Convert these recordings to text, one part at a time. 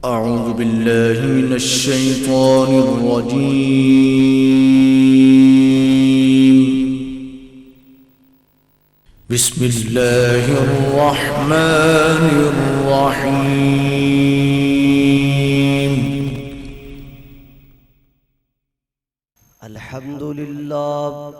أعوذ بالله من الشيطان الرجيم. بسم الله الرحمن الرحيم. الحمد لله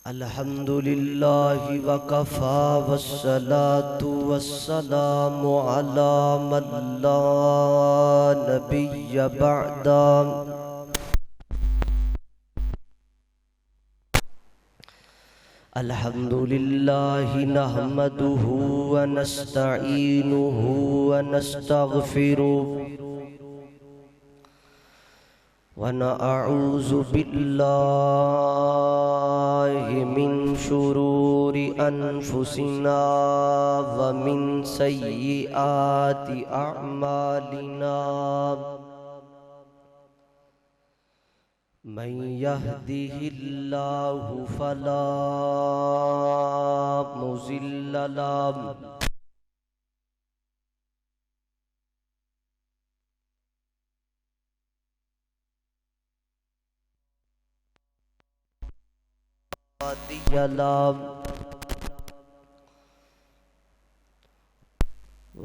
الحمد لله وكفى والصلاة والسلام على من لا نبي بعده. الحمد لله نحمده ونستعينه ونستغفره ونعوذ بالله من شرور أنفسنا ومن سيئات أعمالنا. من يهده الله فلا مضل له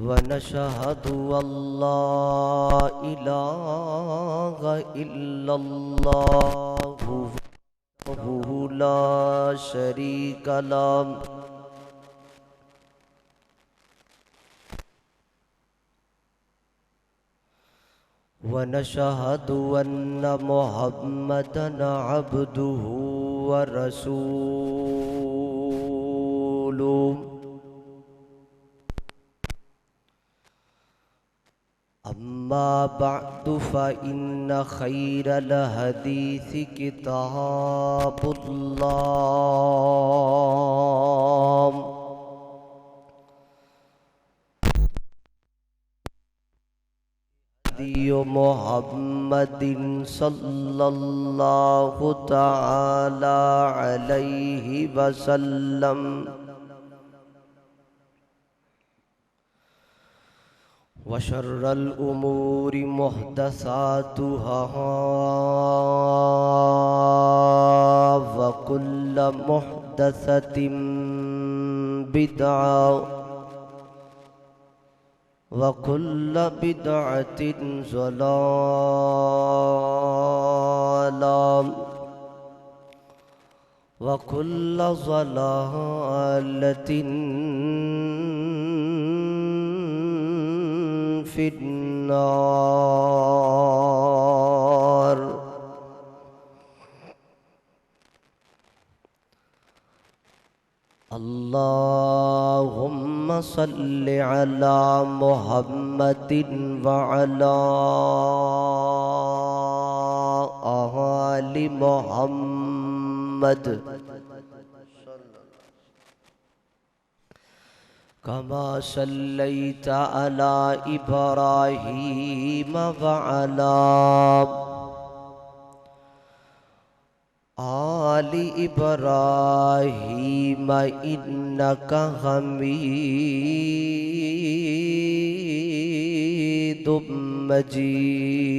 ونشهد أن لا إله إلا الله وحده لا شريك له ونشهد أن محمدًا عبده ورسوله. أما بعد فإن خير الحديث كتاب الله هدي محمد صلى الله تعالى عليه وسلم وشر الأمور محدثاتها وكل محدثة بدعة وكل بدعة ضلالة وكل ضلالة في النار. اللهم صل على محمد وعلى آل محمد كما صليت على إبراهيم وعلى آل إبراهيم إنك حميد مجيد.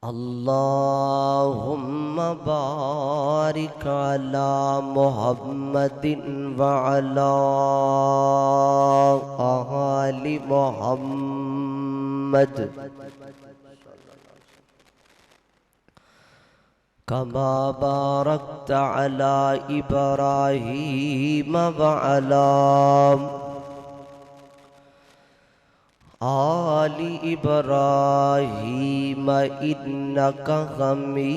اللهم بارك على محمد وعلى آل محمد كما باركت على إبراهيم وعلى آل إبراهيم إنك حميد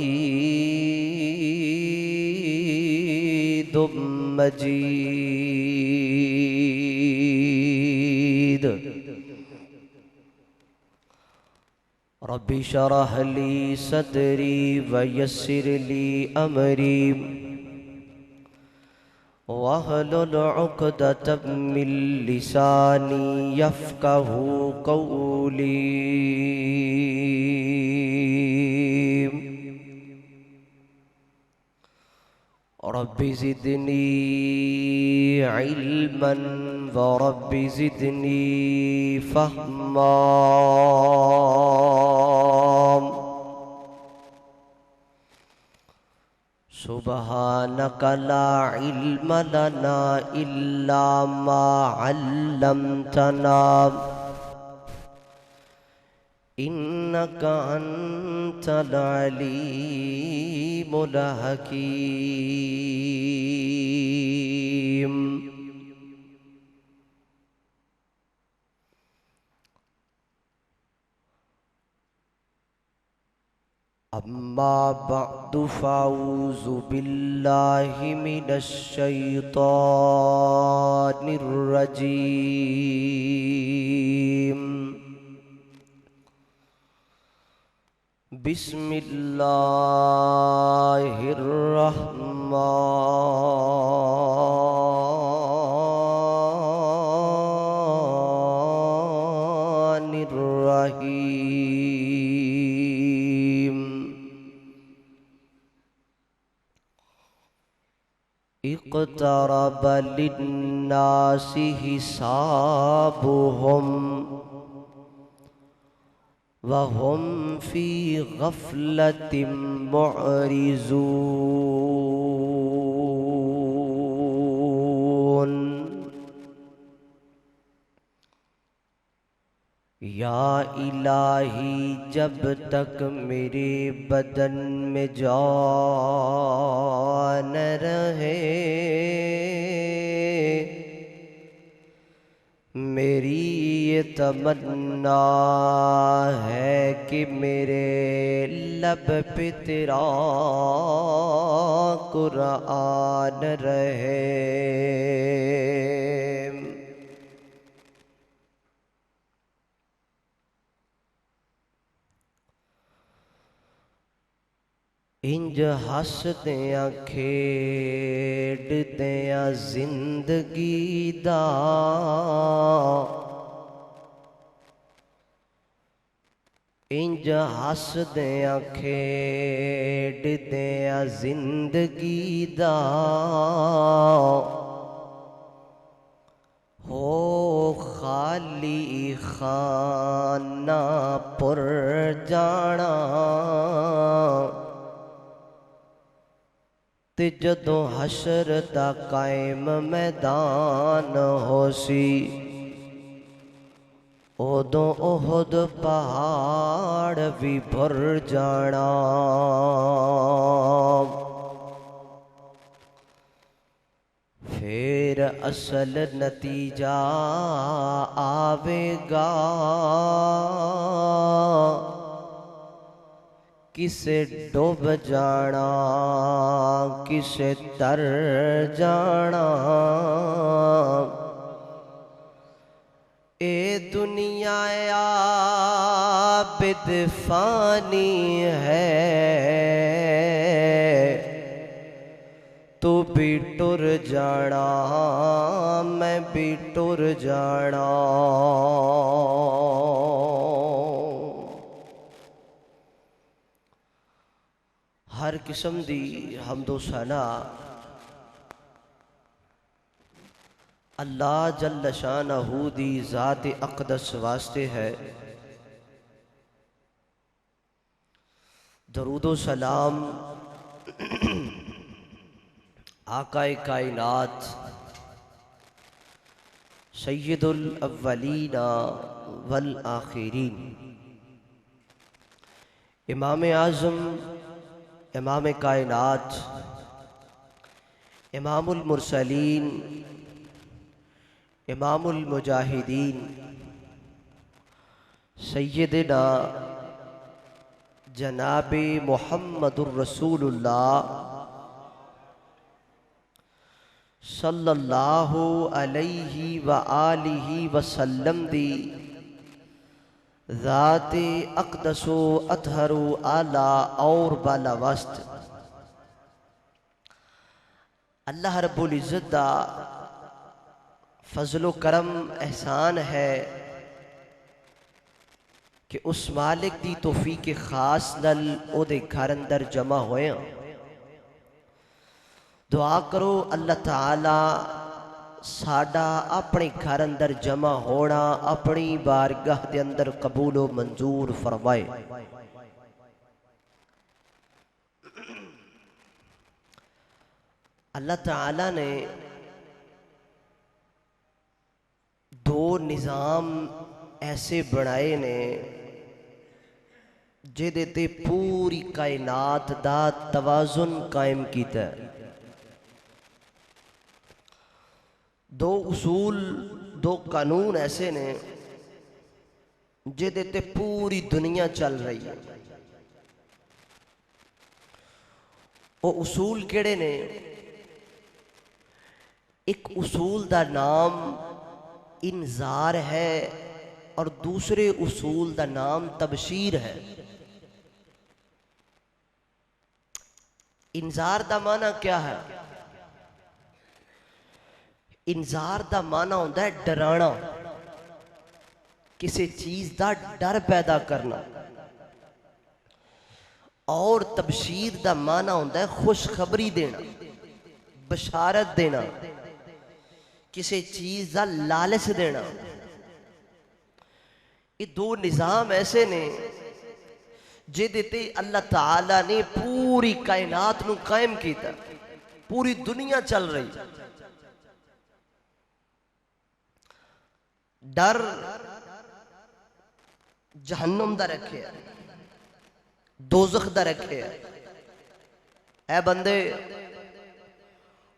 مجيد. رب اشرح لي صدري ويسر لي أمري واحلل عقدة من لساني يفقه قولي. رب زدني علما ورب زدني فهما سبحانك لا علم لنا إلا ما علمتنا إنك أنت العليم الحكيم أما بعد فأعوذ بالله من الشيطان الرجيم بسم الله الرحمن الرحيم اقترب للناس حسابهم وهم في غفلة معرضون یا الہی جب تک میرے بدن میں جان رہے میری یہ تمنا ہے کہ میرے لب پہ تیرا قرآن رہے انج ہسدیاں کھیڈدیاں زندگی دا انج ہسدیاں کھیڈدیاں زندگی دا ہو خالی خانہ پر جانا تے جدوں حشر دا قائم میدان ہو سی اودوں احد پہاڑ بھی بھر جانا پھر اصل نتیجہ آوے گا کسے ڈوب جانا کسے تر جانا اے دنیا عابد فانی ہے تو بھی ٹر جانا میں بھی ٹر جانا ہر قسم دی حمد و ثنا اللہ جل شانہ دی ذات اقدس واسطے ہے درود و سلام آقا کائنات سید الاولین والآخرین امام اعظم امام کائنات امام المرسلین امام المجاہدین سیدنا جناب محمد الرسول اللہ صلی اللہ علیہ وآلہ وسلم دی ذات اقدس و اطہر و اعلیٰ اور بالا وست اللہ رب العزت دا فضل و کرم احسان ہے کہ اس مالک دی توفیق خاص نل او دے گھر اندر جمع ہوئے دعا کرو اللہ تعالی ساڈا اپنے گھر اندر جمع ہونا اپنی بارگاہ دے اندر قبول و منظور فرمائے۔ اللہ تعالی نے دو نظام ایسے بنائے نے جہدے تے پوری کائنات دا توازن قائم کیتا ہے۔ دو اصول دو قانون ایسے نے جہدے تے پوری دنیا چل رہی ہے۔ وہ اصول کیڑے نے؟ ایک اصول دا نام انذار ہے اور دوسرے اصول دا نام تبشیر ہے۔ انذار دا معنی کیا ہے؟ انذار دا معنی ہوتا ہے ڈرانا، کسی چیز دا ڈر پیدا کرنا، اور تبشیر دا معنی ہوتا ہے خوشخبری دینا، بشارت دینا، کسی چیز دا لالچ دینا۔ یہ دو نظام ایسے نے جہدے تے اللہ تعالیٰ نے پوری کائنات نو قائم کیتا، پوری دنیا چل رہی۔ ڈر جہنم دا رکھے ہے، دوزخ دا رکھے ہے۔ اے بندے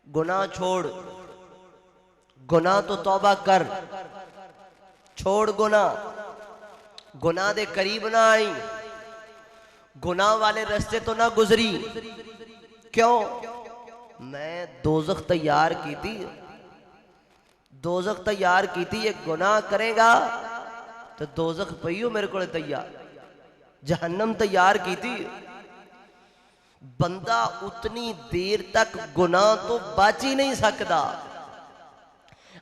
گناہ چھوڑ، گناہ تو توبہ کر، چھوڑ گناہ دے قریب نہ آئی، گناہ والے رستے تو نہ گزری۔ کیوں؟ میں دوزخ تیار کی تھی، دوزخ تیار کی تھی، ایک گناہ کرے گا تو دوزخ پئیو میرے کو تیار، جہنم تیار کی تھی۔ بندہ اتنی دیر تک گناہ تو بچ ہی نہیں سکتا،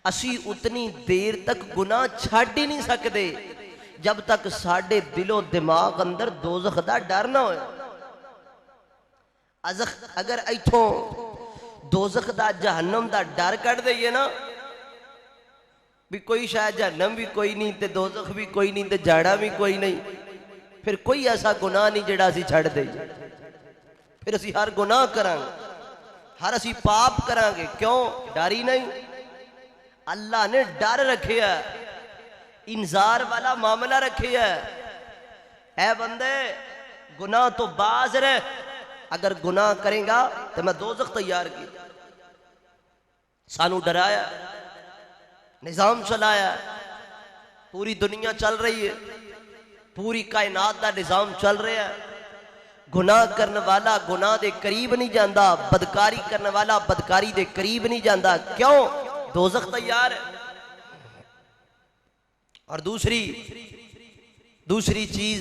اسی اتنی دیر تک گناہ چھاڑ ہی نہیں سکتے جب تک ساڑھے دل و دماغ اندر دوزخ دا ڈر نہ ہوئے۔ اگر ایتھوں دوزخ دا جہنم دا ڈر کر دئیے نا بھی کوئی شاید جہنم بھی کوئی نہیں تے دوزخ بھی کوئی نہیں تے جاڑا بھی کوئی نہیں، پھر کوئی ایسا گناہ نہیں جڑا اسی چھڑ دئیے، پھر اسی ہر گناہ کرانگے، ہر اسی پاپ کرانگے۔ کیوں؟ ڈاری نہیں۔ اللہ نے ڈر رکھے ہے، انذار والا معاملہ رکھے ہے۔ اے بندے گناہ تو باز رہے، اگر گناہ کریں گا تو میں دوزخ تیار کی۔ سانو ڈرایا، نظام چلایا، پوری دنیا چل رہی ہے، پوری کائنات دا نظام چل رہا ہے۔ گناہ کرنے والا گناہ دے قریب نہیں جاندہ، بدکاری کرنے والا بدکاری دے قریب نہیں جاندہ۔ کیوں؟ دوزخ تیار ہے۔ اور دوسری چیز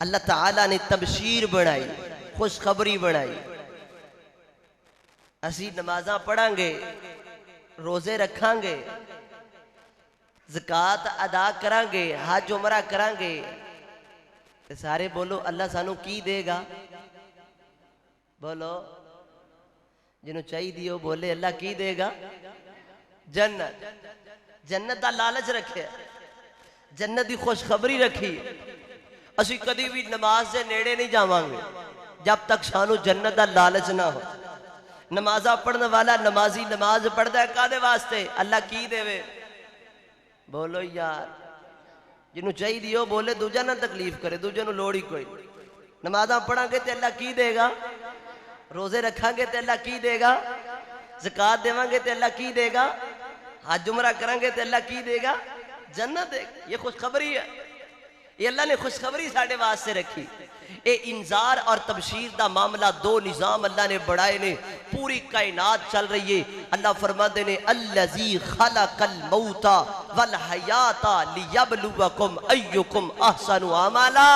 اللہ تعالیٰ نے تبشیر بنائی، خوشخبری بنائی۔ اسی نمازاں پڑھاں گے، روزے رکھاں گے، زکوٰۃ ادا کراں گے، حج عمرہ کراں گے، سارے بولو اللہ سانو کی دے گا؟ بولو جنہوں چاہی دیو بولے اللہ کی دے گا؟ جنت۔ جنت دا لالچ رکھے، جنت دی خوشخبری رکھی۔ اسی کدی بھی نماز سے نیڑے نہیں جاوانگے جب تک سانو جنت دا لالچ نہ ہو۔ نمازہ پڑھنے والا نمازی نماز پڑھتا ہے کادے واسطے؟ اللہ کی دے وے؟ بولو یار جنہوں چاہی دیو بولے دوجہ نہ تکلیف کرے، دوجہ نہ لوڑی کوئی۔ نمازہ پڑھاں گے تے اللہ کی دے گا؟ روزے رکھاں گے تے اللہ کی دے گا؟ زکوٰۃ دیواں گے تے اللہ کی دے گا؟ حج عمرہ کریں گے تے اللہ کی دے گا؟ جنت دے گا۔ یہ خوشخبری ہے، یہ اللہ نے خوشخبری ساڑھے واسطے رکھی۔ اے انذار اور تبشیر دا معاملہ دو نظام اللہ نے بڑھائے نے، پوری کائنات چل رہی ہے۔ اللہ فرماتے نے الذی خلق الموت والحیات لیبلوکم ایکم احسن عملا۔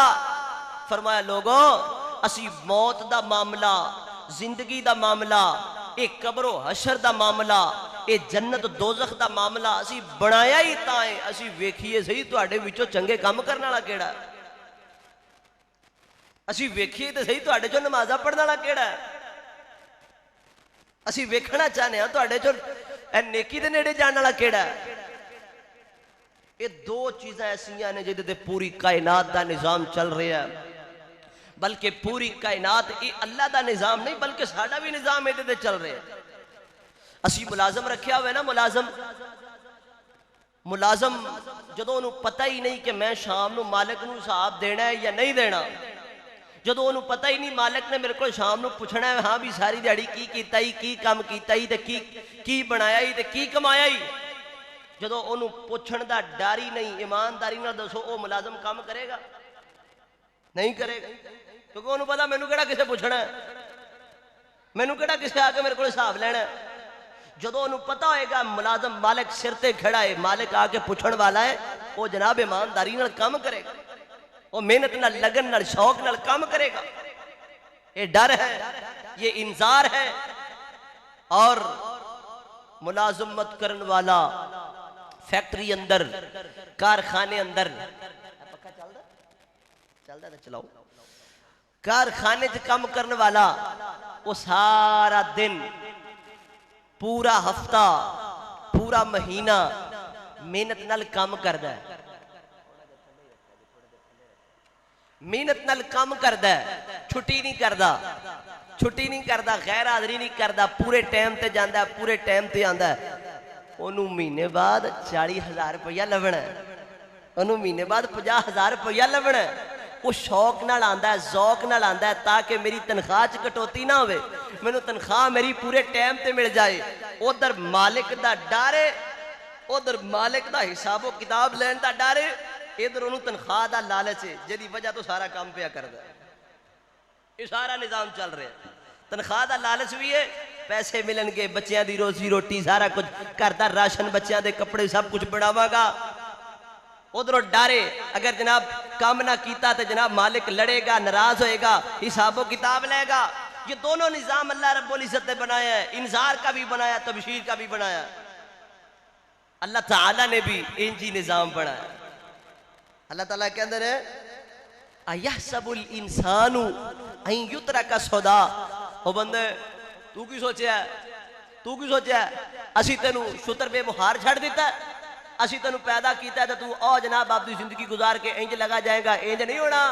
فرمایا لوگوں اسی موت دا معاملہ، زندگی دا معاملہ، ایک قبر و حشر دا معاملہ، اے جنت دوزخ دا معاملہ اسی بنایا ہی تائیں اسی ویکھیے صحیح تو آڑے وچوں چنگے کام کرنا لا کیڑا ہے، اسی ویکھیے تو صحیح تو آڑے جو نمازہ پڑھنا لا کیڑا ہے۔ اسی ویکھنا چاہنے ہیں تواڈے چوں اے نیکی دے نیڑے جان والا کیڑا ہے؟ یہ دو چیزیں ایسیاں نے جدے پوری کائنات دا نظام چل رہا ہے، بلکہ پوری کائنات یہ اللہ دا نظام نہیں بلکہ ساڈا بھی نظام یہ دے چل رہا ہے۔ اسی ملازم رکھیا ہوئے نا، ملازم جدوں انہوں پتہ ہی نہیں کہ میں شام نو مالک نو حساب دینا ہے یا نہیں دینا، جدوں انہوں پتہ ہی نہیں مالک نے میرے کو شام نو پوچھنا ہے ہاں بھی ساری دیہڑی کی کیتا ہی، کی کام کیتا ہی تے کی بنایا ہی تے کی کمایا ہی، جدوں انہوں پوچھن دا ڈر ہی نہیں، ایمانداری نہ دسو او ملازم کام کرے گا؟ نہیں کرے گا، کیونکہ انہوں پتا مینوں کیڑا کسے پوچھنا ہے، مینوں کیڑا کسے آ کے میرے کو حساب لینا ہے۔ جدوں انہوں پتا ہوئے گا ملازم مالک سر تے کھڑا ہے، مالک آ کے پوچھن والا ہے، وہ جناب ایمانداری نال کام کرے گا، وہ محنت نال لگن نال شوق نال کام کرے گا۔ یہ ڈر ہے، یہ انذار ہے۔ اور ملازمت کرن والا فیکٹری اندر، کارخانے اندر، پکا چلدا ہے چلاؤ، کارخانے چ کام کرن والا وہ سارا دن، پورا ہفتہ، پورا مہینہ محنت نال کام کردا ہے، محنت نال کام کردا ہے، چھٹی نہیں کردا، غیر حاضری نہیں کردا، پورے ٹائم تے جاندا ہے، پورے ٹائم تے آندا ہے۔ انہوں مہینے بعد 40,000 روپیہ لبنا ہے، انہوں مہینے بعد 50,000 روپیہ لبنا ہے۔ وہ شوق نال آندا ہے، ذوق نال آندا ہے تاکہ میری تنخواہ چ کٹوتی نہ ہوئے، میں نے تنخواہ میری پورے ٹائم تے مل جائے۔ ادھر مالک دا ڈر ہے، ادھر مالک دا حساب و کتاب لین دا ڈر ہے، ادھر انہوں تنخواہ دا لالچ ہے، جدی وجہ تو سارا کام پیا کردا ہے۔ یہ سارا نظام چل رہا ہے، تنخواہ دا لالچ بھی ہے، پیسے ملن گے، بچیاں دی روزی روٹی سارا کچھ کرتا، راشن بچیاں دے کپڑے سب کچھ بناواں گا۔ ادھروں ڈارے اگر جناب کام نہ کیتا تو جناب مالک لڑے گا، ناراض ہوئے گا، حساب و کتاب لے گا۔ یہ دونوں نظام اللہ رب العزت نے بنایا ہے، انذار کا بھی بنایا، تبشیر کا بھی بنایا۔ اللہ تعالیٰ نے بھی انجی نظام بنایا۔ اللہ تعالیٰ کے اندر ہے اَيَحْسَبُ الْإِنسَانُ أَن يُتْرَكَ سُدًى۔ او بندے تو کی سوچیا ہے؟ اسی تینوں شتر بے مہار چھڑ دیتا ہے، اسی تینوں پیدا کیتا ہے تو تو جناب اپنی زندگی گزار کے انج لگا جائے گا، انج نہیں ہونا۔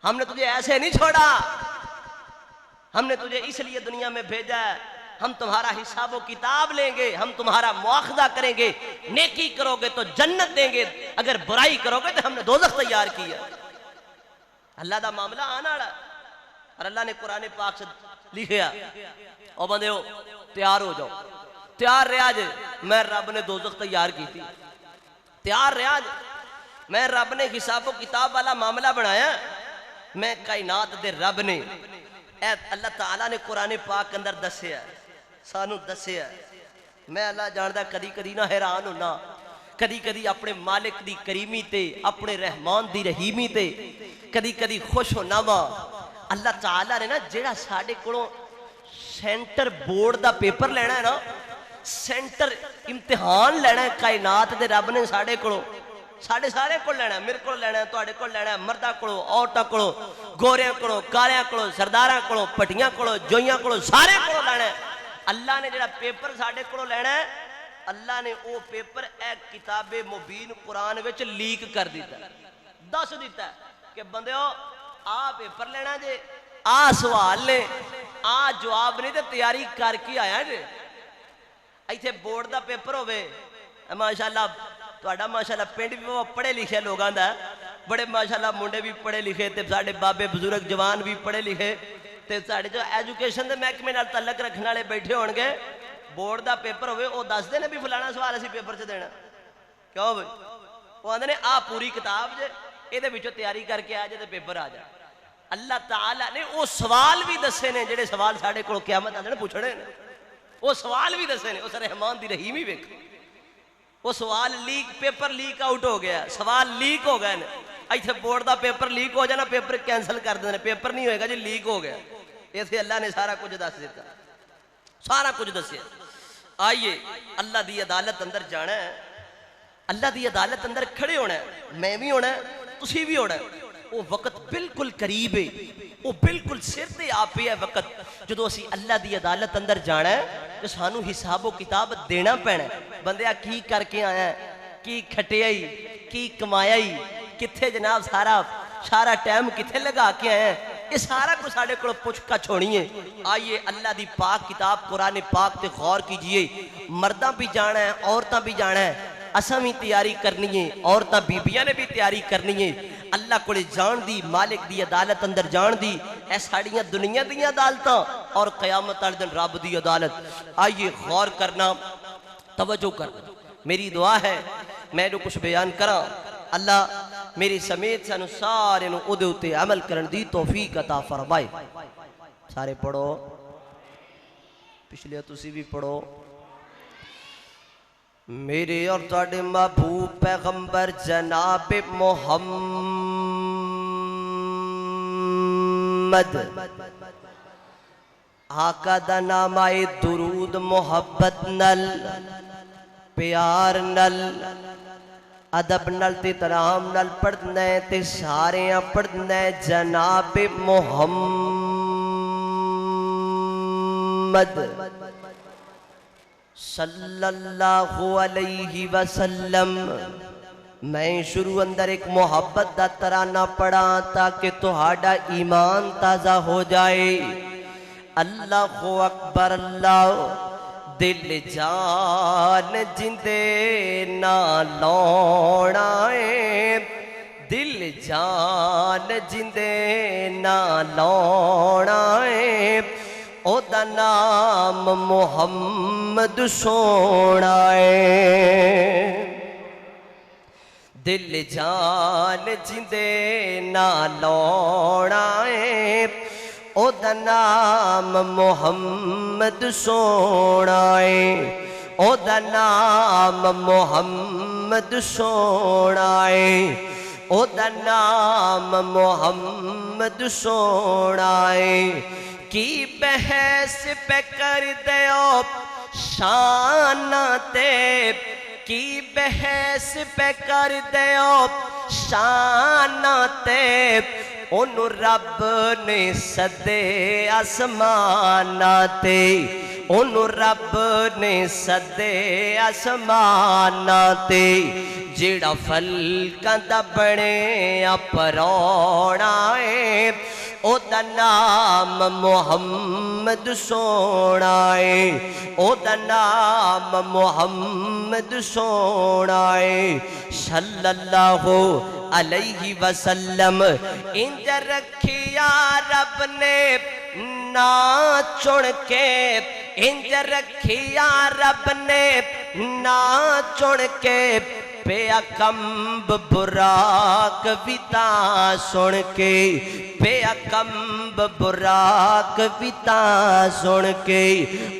ہم نے تجھے ایسے نہیں چھوڑا، ہم نے تجھے اس لیے دنیا میں بھیجا ہے، ہم تمہارا حساب و کتاب لیں گے، ہم تمہارا مواخذہ کریں گے، نیکی کرو گے تو جنت دیں گے، اگر برائی کرو گے تو ہم نے دوزخ تیار کیا۔ اللہ دا معاملہ آنا رہا، اور اللہ نے قرآن پاک سے لکھیا او بندے ہو تیار ہو جاؤ، تیار رہا جے، میں رب نے دوزخ تیار کی تھی، تیار رہا جے، میں رب نے حساب و کتاب والا معاملہ بنایا، میں کائنات دے رب نے، اے اللہ تعالیٰ نے قرآن پاک اندر دسیا، سانو دسیا، میں اللہ جاندہ کدی کدی نہ حیران ہونا، کدی کدی اپنے مالک دی کریمی تے، اپنے رحمان دی رحیمی تے کدی کدی خوش ہونا وا۔ اللہ تعالیٰ نے نا جیڑا ساڑھے کڑوں سینٹر بورڈ دا پیپر لینا ہے نا، سینٹر امتحان لینا ہے کائنات دے رب نے ساڑھے کڑوں، سارے کو لینا ہے، میرے کو لینا ہے، توڑے کو لینا ہے، مردہ کڑو، عورتہ کڑو، گوریاں کڑو، کاریاں کڑو، سرداراں کڑو، پٹیاں کڑو، جوئیاں کڑو، سارے کڑو لینا ہے۔ اللہ نے جڑا پیپر ساڑھے کڑو لینا ہے، اللہ نے وہ پیپر ایک کتاب مبین قرآن وچ لیک کر دیتا ہے، دس دیتا ہے کہ بندیو آ پیپر لینا جے، آ سوال لے، آ جواب نہیں تے تیاری کر کے آیا جے۔ ایتھے بورڈ دا پیپر ہوئے، ماشاءاللہ توڑا ماشاءاللہ پینڈ بھی وہ پڑھے لکھے لوگاں دا، بڑے ماشاءاللہ منڈے بھی پڑھے لکھے تے ساڑھے بابے بزرگ جوان بھی پڑھے لکھے تے ساڑھے جو ایجوکیشن دے محکمے نال تعلق رکھنے والے بیٹھے ہون گے، بورڈ دا پیپر ہوئے وہ دس دے نے بھی فلانا سوال اسی پیپر سے دینا، کیوں بھئی وہ آندھے نے آ پوری کتاب جے، اے دے بچوں تیاری کر کے آ جے تے پیپر آ جا۔ اللہ تعالیٰ نے وہ سوال بھی دسے نے جڑے سوال ساڑھے کو قیامت آندھے نے پوچھنے نے، وہ سوال بھی دسے نے، اس رحمان دی رحیمی ویکھ، وہ سوال لیک، پیپر لیک آؤٹ ہو گیا، سوال لیک ہو گئے، ایتھے بورڈ دا پیپر لیک ہو جانا، پیپر کینسل کر دینا، پیپر نہیں ہوئے گا جی لیک ہو گیا۔ ایسے اللہ نے سارا کچھ دس دیتا، سارا کچھ دسیا۔ آئیے اللہ دی عدالت اندر جانا ہے، اللہ دی عدالت اندر کھڑے ہونا ہے، میں بھی ہونا ہے، تسی بھی ہونا ہے، وہ وقت بالکل قریب ہے، وہ بالکل سر تے آ پیا وقت جدو اسی اللہ دی عدالت اندر جانا ہے تو سانو حساب و کتاب دینا پینا ہے بندیا کی کر کے آیا ہے کی کھٹیائی کی کمایائی کتھے جناب سارا ٹائم کتھے لگا کے آیا ہے یہ سارا کو ساڑے کو پوچھ کا چھوڑی ہے آئیے اللہ دی پاک کتاب قرآن پاک تے غور کیجئے مردہ بھی جانا ہے عورتاں بھی جانا ہے اساں بھی تیاری کرنی ہے عورتاں بیبیاں نے بھی تیاری کرنی ہے اللہ کو لے جان دی مالک دی عدالت اندر جان دی اے ساڑیاں دنیا دی عدالتاں اور قیامت والے دن رب دی عدالت آئیے غور کرنا توجہ کرنا میری دعا ہے میں جو کچھ بیان کراں اللہ میری سمیت سانو سارے نو اودے اتے عمل کرن دی توفیق عطا فرمائے سارے پڑھو پچھلے تسی بھی پڑھو میرے اور تواڈے محبوب پیغمبر جناب محمد آقا دا نام آئے درود محبت نل پیار نل ادب نل تے ترام نل پڑھنا ہے تے سارے پڑھنا ہے جناب محمد صلی اللہ علیہ وسلم میں شروع اندر ایک محبت دا ترانہ پڑھا تاکہ تہاڈا ایمان تازہ ہو جائے اللہ اکبر اللہ دل جان جندے نا لوڑا ہے دل جان جندے نا لوڑا ہے او دا نام محمد سونا ہے دل جان جندے نا لوڑا ہے او دا نام محمد سونا ہے او دا نام محمد سونا ہے او دا نام محمد سونا ہے کی بحث پہ کر دیو شان تے کی بحث پہ کر دیو شان تے انہوں رب نے صدے آسمان تے انہوں رب نے صدے آسمان تے جڑا فلکاں دا بنے اپروڑا ہے او دا نام محمد سونا ہے او دا نام محمد سونا ہے صلی اللہ علیہ وسلم انج رکھیا رب نے نا چن کے انج رکھیا رب نے نا چن کے پیا کمب براک ویتا سن کے پیا کمب براک ویتا سن کے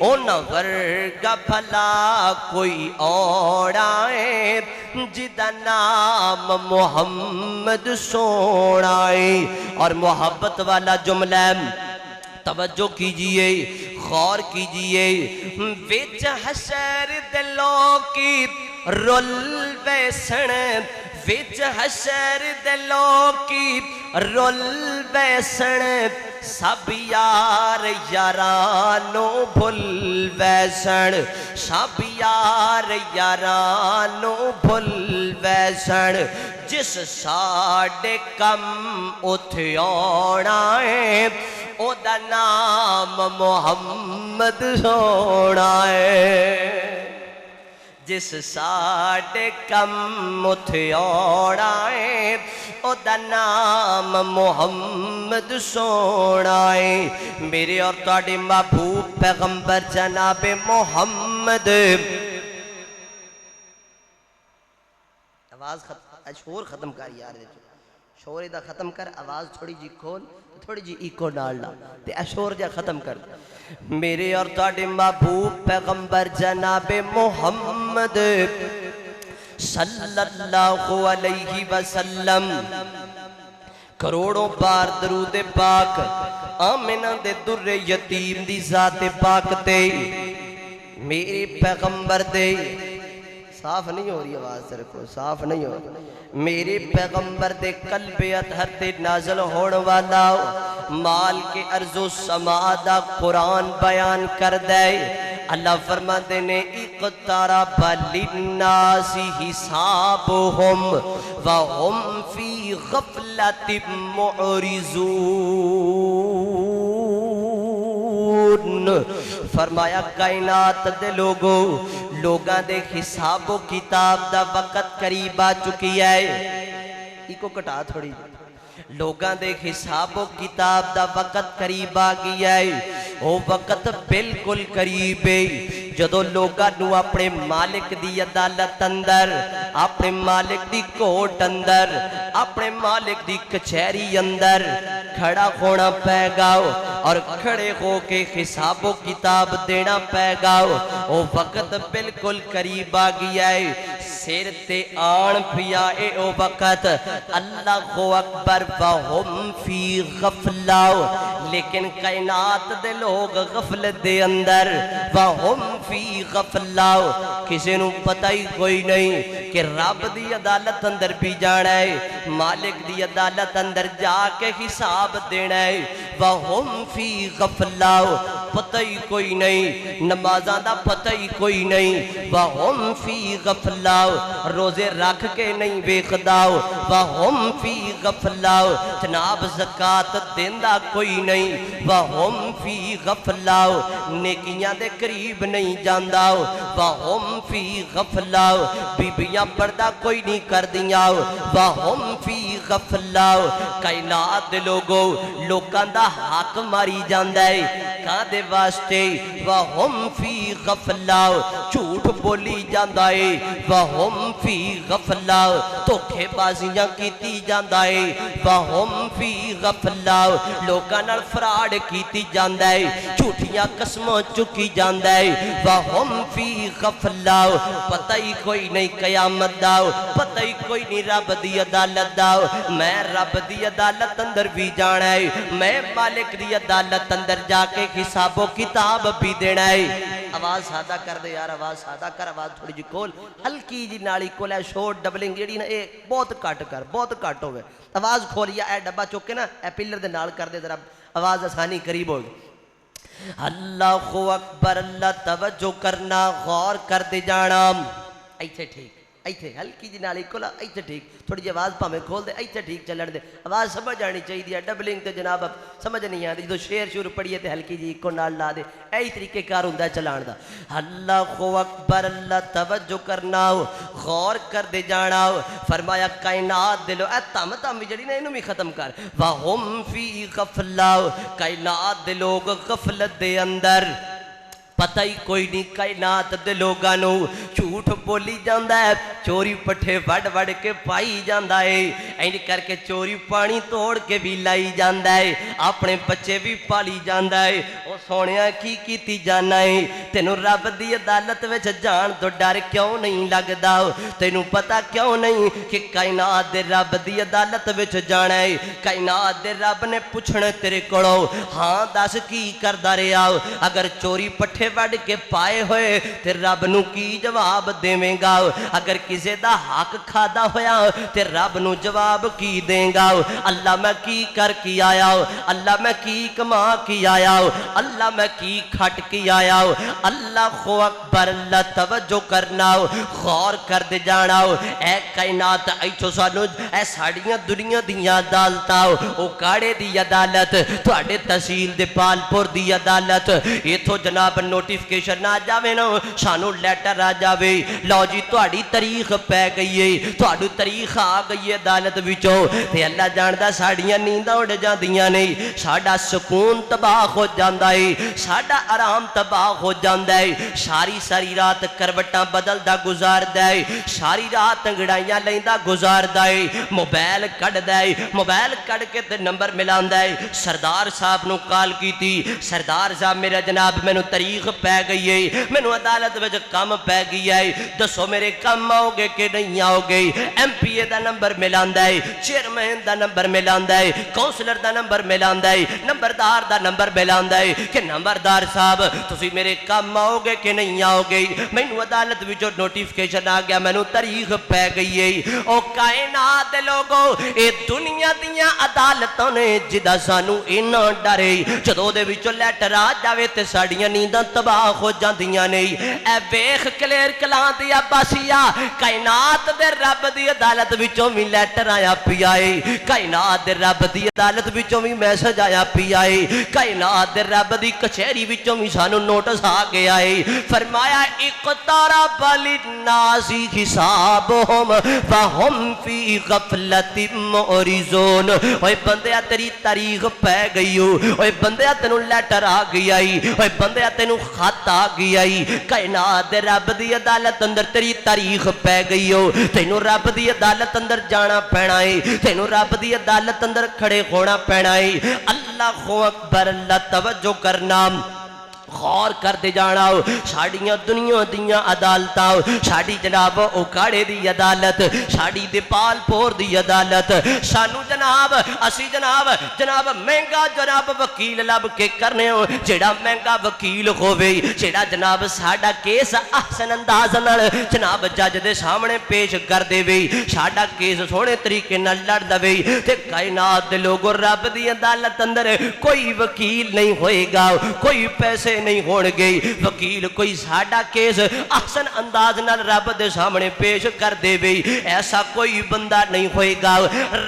ان ورگا بھلا کوئی اوڑا ہے جدا نام محمد سونا ہے اور محبت والا جملہ توجہ کیجئے غور کیجئے وچ حشر دلوں کی رول بیسن وچ حشر دلوں کی رول بیسن سب یار یارانو بھل بیسن سب یار یارانو بھل بیسن جس ساڑے کم اتھیوڑا ہے او دا نام محمد سونا ہے جس ساڑے کم اتھیوڑا ہے او دا نام محمد سونا ہے میرے اور تواڈے محبوب پیغمبر جناب محمد آواز شور ختم کر یار شور دا ختم کر آواز تھوڑی جی کھول تھوڑی جی ایکو ڈالنا تے اشور جا ختم کر میرے اور تواڈے محبوب پیغمبر جناب محمد صلی اللہ علیہ وسلم کروڑوں بار درود پاک آمنہ دے در یتیم دی ذات پاک تے میرے پیغمبر دے صاف نہیں ہو رہی آواز سے رکھو صاف نہیں ہو رہی میرے پیغمبر دے قلب اطہر تے نازل ہون والا مال کے عرض و سما دا قرآن بیان کر دے اللہ فرماتے نے اقترب للناس حسابهم وهم فی غفلت معرضون فرمایا کائنات دے لوگاں دے حساب و کتاب دا وقت قریب آ چکی ہے ایک کو کٹا تھوڑی لوگاں دے حساب و کتاب دا وقت قریب آ گیا ہے وہ وقت بالکل قریب ہے جدو لوگاں نو اپنے مالک دی عدالت اندر اپنے مالک دی کوٹ اندر اپنے مالک دی کچہری اندر کھڑا ہونا پے گا اور کھڑے ہو کے حساب و کتاب دینا پے گا وہ وقت بالکل قریب آ گیا ہے سیر تے آن پیا اے او وقت اللہ اکبر وہم فی غفلہ لیکن کائنات دے لوگ غفلت دے اندر وہم فی غفلہ کسی نو پتہ ہی کوئی نہیں کہ رب دی عدالت اندر بھی جانا ہے مالک دی عدالت اندر جا کے حساب دینا ہے وہم فی غفلہ پتہ ہی کوئی نہیں نمازاں دا پتہ ہی کوئی نہیں وہم فی غفلہ روزے رکھ کے نہیں بیخداؤ وہم فی غفلہ جناب زکاة دیندہ کوئی نہیں وہم فی غفلہ نیکیاں دے قریب نہیں جانداؤ وہم فی غفلہ بیبیاں پردہ کوئی نہیں کر دیاؤ وہم فی غفلہ کائنات دے لوگاں دا حق ماری جاندہ ہے کہاں دے واسطے وہم فی غفلہ جھوٹ بولی جاندہ ہے وہم فی غفلہ دھوکے بازیاں کیتی جاندہ ہے وہم فی غفلہ لوگاں نال فراڈ کیتی جاندہ ہے جھوٹیاں قسموں چکی جاندہ ہے وہم فی غفلہ پتہ ہی کوئی نہیں قیامت داؤ پتہ ہی کوئی نہیں رب دی عدالت داؤ میں رب دی عدالت اندر بھی جانا ہے میں مالک دی عدالت اندر جا کے حساب و کتاب بھی دینا ہے آواز سادہ کر دے یار آواز سادہ کر آواز تھوڑی جی کول ہلکی جی نالی کول ہے شور ڈبلنگ جیڑی نا اے بہت کٹ کر بہت کٹ ہوئے آواز کھولیا اے ڈبا چوکے نا اے پلر دے نال کر دے ذرا آواز آسانی قریب ہوگی اللہ اکبر اللہ توجہ کرنا غور کر دے جانا ایتھے ٹھیک ایتھے ہلکی جی نالی کولا ایتھے ٹھیک تھوڑی جی آواز پاہمیں کھول دے ایتھے ٹھیک چلن دے آواز سمجھ آنی چاہیے دیا ڈبلنگ تے جناب اب سمجھ نہیں آتی جو شیر شروع پڑھئے تے ہلکی جی کو نال لا دے ای طریقے کار ہوں دا چلان دا اللہ اکبر اللہ توجہ کرنا غور کر دے جانا فرمایا کائنات دلو اے تم جڑی نا انہوں بھی ختم کر وَهُمْ فِي غَفْلَةٍ کائنات دے لوگ غفلت دے اندر پتہ ہی کوئی نہیں کائنات دے لوگانو جھوٹ بولی جاندہ ہے چوری پٹھے وڑ کے پائی جاندہ ہے این کر کے چوری پانی توڑ کے بھی لائی جاندہ ہے اپنے بچے بھی پالی جاندہ ہے وہ سونیاں کی تی جانا ہے تینوں رب دی عدالت وچ جان تو ڈر کیوں نہیں لگدا تینوں پتہ کیوں نہیں کہ کائنات دے رب دی عدالت وچ جانا ہے کائنات دے رب نے پوچھنے تیرے کولو ہاں دس کی کردا رہیا اگر چوری پٹھے وڑ کے پائے ہوئے تے رب نو کی جواب دیویں گا اگر کسے دا حق کھادا ہویا تے رب نو جواب کی دیں گا اللہ میں کی کر کی آیا اللہ میں کی کما کی آیا اللہ میں کی کھٹ کی آیا اللہ اکبر اللہ توجہ کرنا غور کر دے جانا اے کائنات ایتھو سانو اے ساڑیاں دنیا دیاں عدالتاں او کاڑے دی عدالت تواڈے تحصیل دے پالپور دی عدالت ایتھو جناب نوٹیفکیشن نہ جاوے نا سانو لیٹر آ جاوے لو جی تواڈی تاریخ پہ گئی ہے تواڈی تاریخ آ گئی ہے عدالت وچوں تے اللہ جاندا ساڈیاں نینداں اڑ جاندیاں نہیں ساڈا سکون تباہ ہو جاندا ہے ساڈا آرام تباہ ہو جاندا ہے ساری رات کروٹاں بدلدا گزاردا ہے ساری رات انگڑائیاں لیندا گزاردا ہے موبائل کڈدا ہے موبائل کڈ کے تے نمبر ملاندا ہے سردار صاحب نو کال کیتی سردار صاحب میرا جناب مینوں تاریخ پہ گئی ہے مینوں عدالت وچ کم پہ گئی ہے دسو میرے کم آؤ گے کہ نہیں آؤ گے M P a the number ملاندا ہے چیئرمین دا نمبر ملاندا ہے کونسلر دا نمبر ملاندا ہے نمبردار دا نمبر ملاندا ہے کہ نمبردار صاحب تسی میرے کم آؤ گے کہ نہیں آؤ گے مینوں عدالت وچوں نوٹیفکیشن آ گیا مینوں تاریخ پہ گئی ہے او کائنات دے لوگو اے دنیا دیاں عدالتاں نے جدا سانو اینا ڈرے جدوں دے وچوں لیٹر آ جاوے تے ساڈیاں نینداں تباہ ہو جاندیاں نہیں اے ویکھ کلیر کلاں دی عباسیہ کائنات دے رب دی عدالت وچوں بھی لیٹر آیا پیا ہے کائنات دے رب دی عدالت وچوں بھی میسج آیا پیا ہے کائنات دے رب دی کچہری وچوں بھی سانو نوٹس آ گیا ہے فرمایا اقترب للناس حسابهم فهم فی غفلت معرضون اوے بندیا تیری تاریخ پہ گئی ہو اوے بندیا تینوں لیٹر آ گیا ہے اوے بندیا تینوں خط آ گیا ہے کائنات دے رب دی عدالت اندر تیری تاریخ پہ گئی ہو تینوں رب دی عدالت اندر جانا پینا ہے تینوں رب دی عدالت اندر کھڑے ہونا پینا ہے اللہ اکبر اللہ توجہ کرنا غور کر دے جانا ہو ساڑیاں دنیا دیاں عدالتاں ساڑی جناب اوکاڑے دی عدالت ساڑی دیپال پور دی عدالت سانو جناب اسی جناب مہنگا جناب وکیل لب کے کرنے ہو جیڑا مہنگا وکیل ہووے جیڑا جناب ساڑا کیس احسن انداز نال جناب جج دے سامنے پیش کر دے وے ساڑا کیس سونے طریقے نال لڑ دے تے کائنات دے لوگوں رب دی عدالت اندر کوئی وکیل نہیں ہوئے گا کوئی پیسے نہیں ہون گئی وکیل کوئی ساڑا کیس احسن انداز نال رب دے سامنے پیش کر دے بھئی ایسا کوئی بندہ نہیں ہوئے گا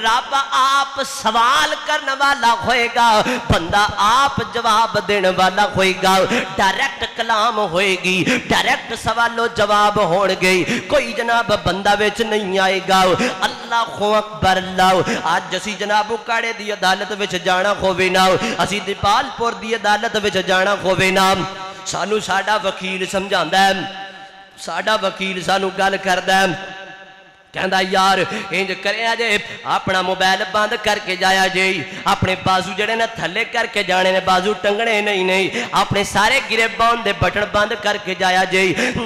رب آپ سوال کرنے والا ہوئے گا بندہ آپ جواب دینے والا ہوئے گا ڈائریکٹ کلام ہوئے گی ڈائریکٹ سوال و جواب ہون گئی کوئی جناب بندہ ویچ نہیں آئے گا اللہ اکبر اللہ آج جسی جناب اکاڑے دی عدالت ویچ جانا ہوئے نا اسی دیپال پور دی عدالت ویچ جانا ہوئے نا سانو ساڑا وکیل سمجھاندہ ہے ساڑا وکیل سانو گل کردہ ہے کہندہ یار انج کرے آجے اپنا موبائل بند کر کے جایا جے اپنے بازو جڑے نے تھلے کر کے جانے نے بازو ٹنگنے نہیں اپنے سارے گرے باؤں دے بٹن بند کر کے جایا جے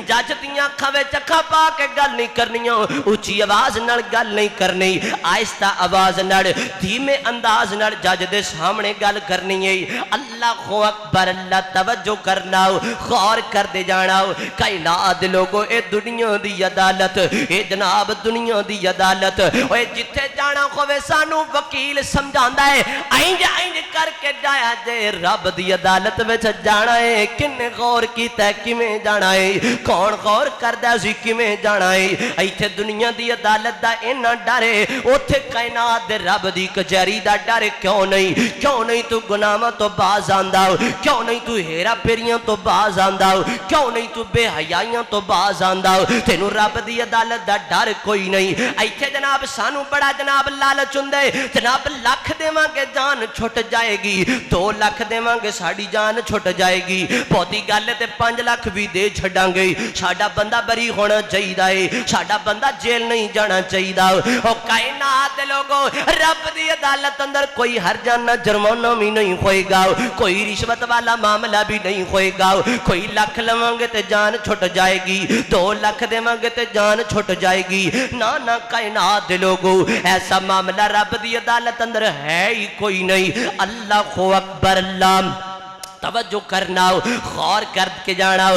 جج دیاں کھوے چکھا پا کے گل نہیں کرنی اونچی آواز نال گل نہیں کرنی آہستہ آواز نال دھیمے انداز نال جج دے سامنے گل کرنی ہے اللہ اکبر اللہ توجہ کرنا غور کر دے جانا کائنات لوگو اے دنیا دی عدالت اے جناب دنیا دی عدالت اوے جتھے جانا ہوئے سانو وکیل سمجھاندہ ہے آئنج کر کے جایا جے رب دی عدالت وچ جانا ہے کنے غور کیتا ہے کمیں جانا ہے کون غور کردہ سی کمیں جانا ہے ایتھے دنیا دی عدالت دا اینا ڈارے اوتھے کائنات دے رب دی کچہری دا ڈارے کیوں نہیں تو گناہاں تو باز آندا کیوں نہیں تو ہیرا پھیریاں تو باز آندا کیوں نہیں تو بے حیائیاں تو باز آندا تینوں رب دی عدالت دا ڈر کوئی نہیں ایتھے جناب سانو بڑا جناب لالچ ہوندے جناب لاکھ دیواں گے جان چھٹ جائے گی 2 لاکھ دیواں گے ساڑی جان چھٹ جائے گی بہتی گل تے 5 لاکھ بھی دے چھڑاں گے ساڈا بندہ بری ہونا چاہیے ساڈا بندہ جیل نہیں جانا چاہیے او کائنات لوگو رب دی عدالت اندر کوئی ہر جانا جرمانہ بھی نہیں ہوئے گا کوئی رشوت والا معاملہ بھی نہیں ہوئے گا کوئی لاکھ لواں گے تے جان چھٹ جائے گی 2 لاکھ دیواں گے تے جان چھٹ جائے گی نانا کائنات لوگو ایسا معاملہ رب دی عدالت اندر ہے ہی کوئی نہیں اللہ اکبر اللہ توجہ کرنا غور کر کے جانا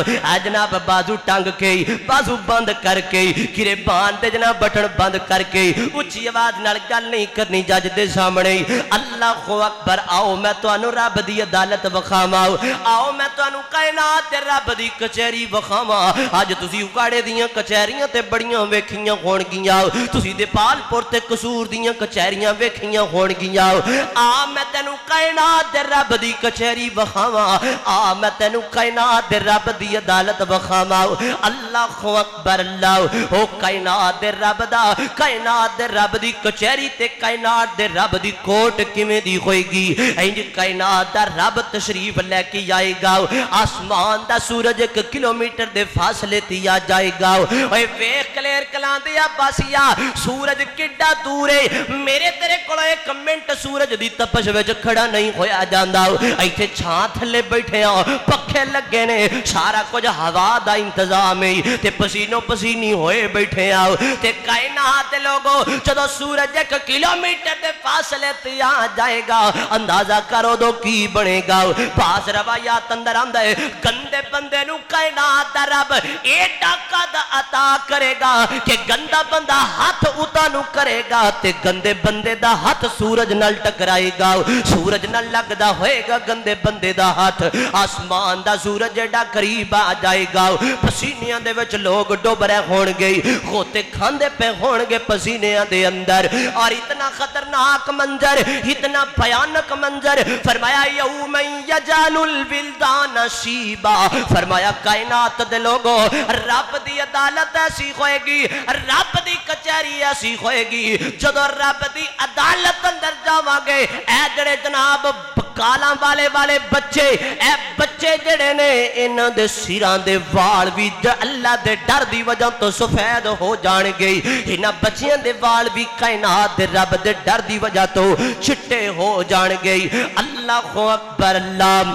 جناب بازو ٹانگ کے بازو بند کر کے گرے باندھ جناب بٹن بند کر کے اچھی آواز نال گل نہیں کرنی جج دے سامنے اللہ اکبر آؤ میں تانوں رب دی عدالت وکھاواں آؤ میں تانوں کائنات تے رب دی کچہری وکھاواں اج تسی اکاڑے دیاں کچہریاں تے بڑیاں ویکھیاں ہون گیاں تسی دیپال پور تے قصور دیاں کچہریاں ویکھیاں ہون گیاں آ میں تینوں کائنات تے رب دی کچہری وکھاواں آ میں تینوں کائنات دے رب دی عدالت وکھاواں اللہ اکبر اللہ او کائنات دے رب دا کائنات دے رب دی کچہری تے کائنات دے رب دی کوٹ کیویں دی ہوئے گی انج کائنات دا رب تشریف لے کے آئے گا آسمان دا سورج 1 کلومیٹر دے فاصلے تے آ جائے گا اوے ویکھ کلیر کلاں دے عباسیہ سورج کڈا دور ہے میرے تیرے کول 1 منٹ سورج دی تپش وچ کھڑا نہیں ہویا جاندا ایتھے چھاں تھلے بیٹھے ہاں پکھے لگے نے سارا کچھ ہوا دا انتظام ہے تے پسینوں پسینی ہوئے بیٹھے ہاں تے کائنات لوگو جدو سورج 1 کلومیٹر دے فاصلے تے آ جائے گا اندازہ کرو دو کی بنے گا بعض روایات اندر آندا ہے گندے بندے نو کائنات دا رب ایڈا قد عطا کرے گا کہ گندا بندہ ہاتھ اتانو کرے گا تے گندے بندے دا ہاتھ سورج نال ٹکرائے گا سورج نال لگدا ہوئے گا گندے بندے دا ہاتھ آسمان دا سورج ایڈا قریب آ جائے گا پسینیاں دے وچ لوگ ڈوب رہے ہون گے غوطے کھاندے پہ ہون گے پسینیاں دے اندر اور اتنا خطرناک منظر اتنا بھیانک منظر فرمایا یوم یجعل الولدان شیبا فرمایا کائنات دے لوگو رب دی عدالت ایسی ہوئے گی رب دی کچہری ایسی ہوئے گی جدو رب دی عدالت اندر جاواں گے اے جڑے جناب کالاں والے بچے اے بچے جڑے نے انہاں دے سراں دے وال بھی اللہ دے ڈر دی وجہ تو سفید ہو جان گے انہاں بچیاں دے وال بھی کائنات دے رب دے ڈر دی وجہ تو چٹے ہو جان گے اللہ اکبر اللہ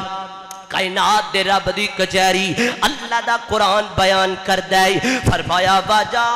کائنات دے رب دی کچہری اللہ دا قرآن بیان کر دے فرمایا وجا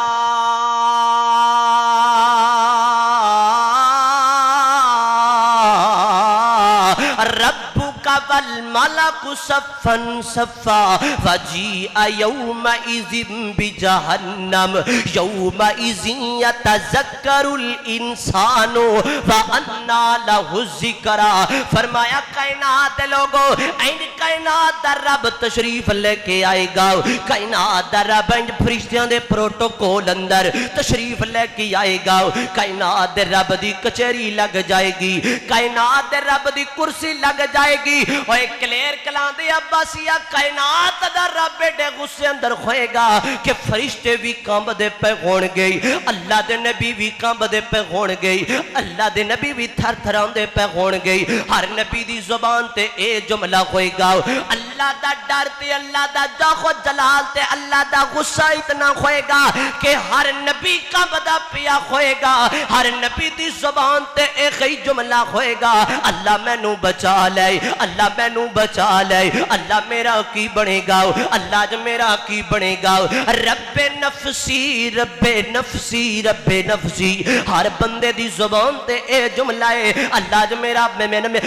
ربک والملک صفا صفا وجیء یومئذ بجہنم یومئذ یتذکر الانسان وانى لہ الذکری فرمایا کائنات لوگو این کائنات دا رب تشریف لے کے آئے گا کائنات دا رب این فرشتیاں دے پروٹوکول اندر تشریف لے کے آئے گا کائنات دے رب دی کچہری لگ جائے گی کائنات دے رب دی کرسی لگ جائے گی اور ایک کلیر کلان دے عباسیہ کائنات دا رب بیٹے غصے اندر ہوئے گا کہ فرشتے بھی کامب دے پہ ہون گئی اللہ دے نبی بھی کامب دے پہ ہون گئی اللہ دے نبی بھی تھر تھران دے پہ ہون گئی ہر نبی دی زبان تے اے جملہ ہوئے گا اللہ دا ڈر تے اللہ دا جاخو جلال تے اللہ دا غصہ اتنا ہوئے گا کہ ہر نبی کامب دا پیا ہوئے گا ہر نبی دی زبان تے ایک ہی جملہ ہوئے گا اللہ میں نو بچا لے اللہ میں نو بچا لے اللہ میرا کی بنے گا اللہ جو میرا کی بنے گا رب نفسی رب نفسی رب نفسی ہر بندے دی زبان تے اے جملہ ہے اللہ جو میرا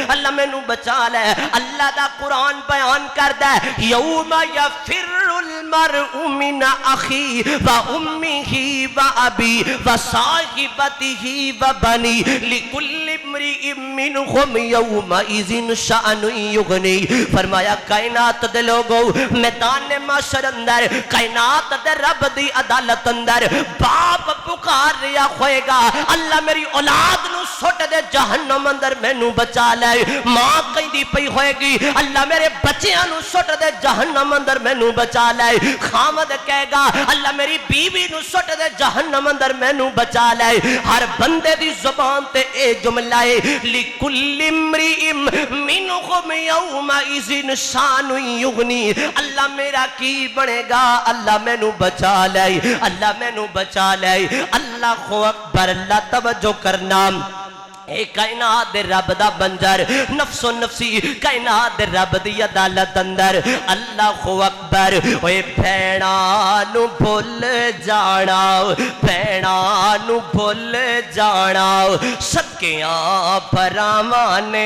اللہ میں نو بچا لے اللہ دا قرآن بیان کر دے یوم یفر المرء من اخی و امیہ و ابی و صاحبتہ و بنی لکل امرئ منہم یومئذ شأن یغنی فرمایا کائنات دے لوگو میدان معاشر اندر کائنات دے رب دی عدالت اندر باپ پکار ریا ہوئے گا اللہ میری اولاد نو سٹ دے جہنم اندر میں نو بچا لے ماں کہیں دی پئی ہوئے گی اللہ میرے بچیاں نو سٹ دے جہنم اندر میں نو بچا لے خامد کہے گا اللہ میری بیوی نو سٹ دے جہنم اندر میں نو بچا لے ہر بندے دی زبان تے اے جملہ ہے لکل امرئ منہم یومئذ شأن یغنی اللہ میرا کی بنے گا اللہ میں نو بچا لے اللہ میں نو بچا لے اللہ اکبر اللہ توجہ کرنا اے کائنات دے رب دا بنجر نفس و نفسی کائنات دے رب دی عدالت اندر اللہ اکبر اوے بھینانو بھول جانا بھینانو بھول جانا سکیاں پرامانے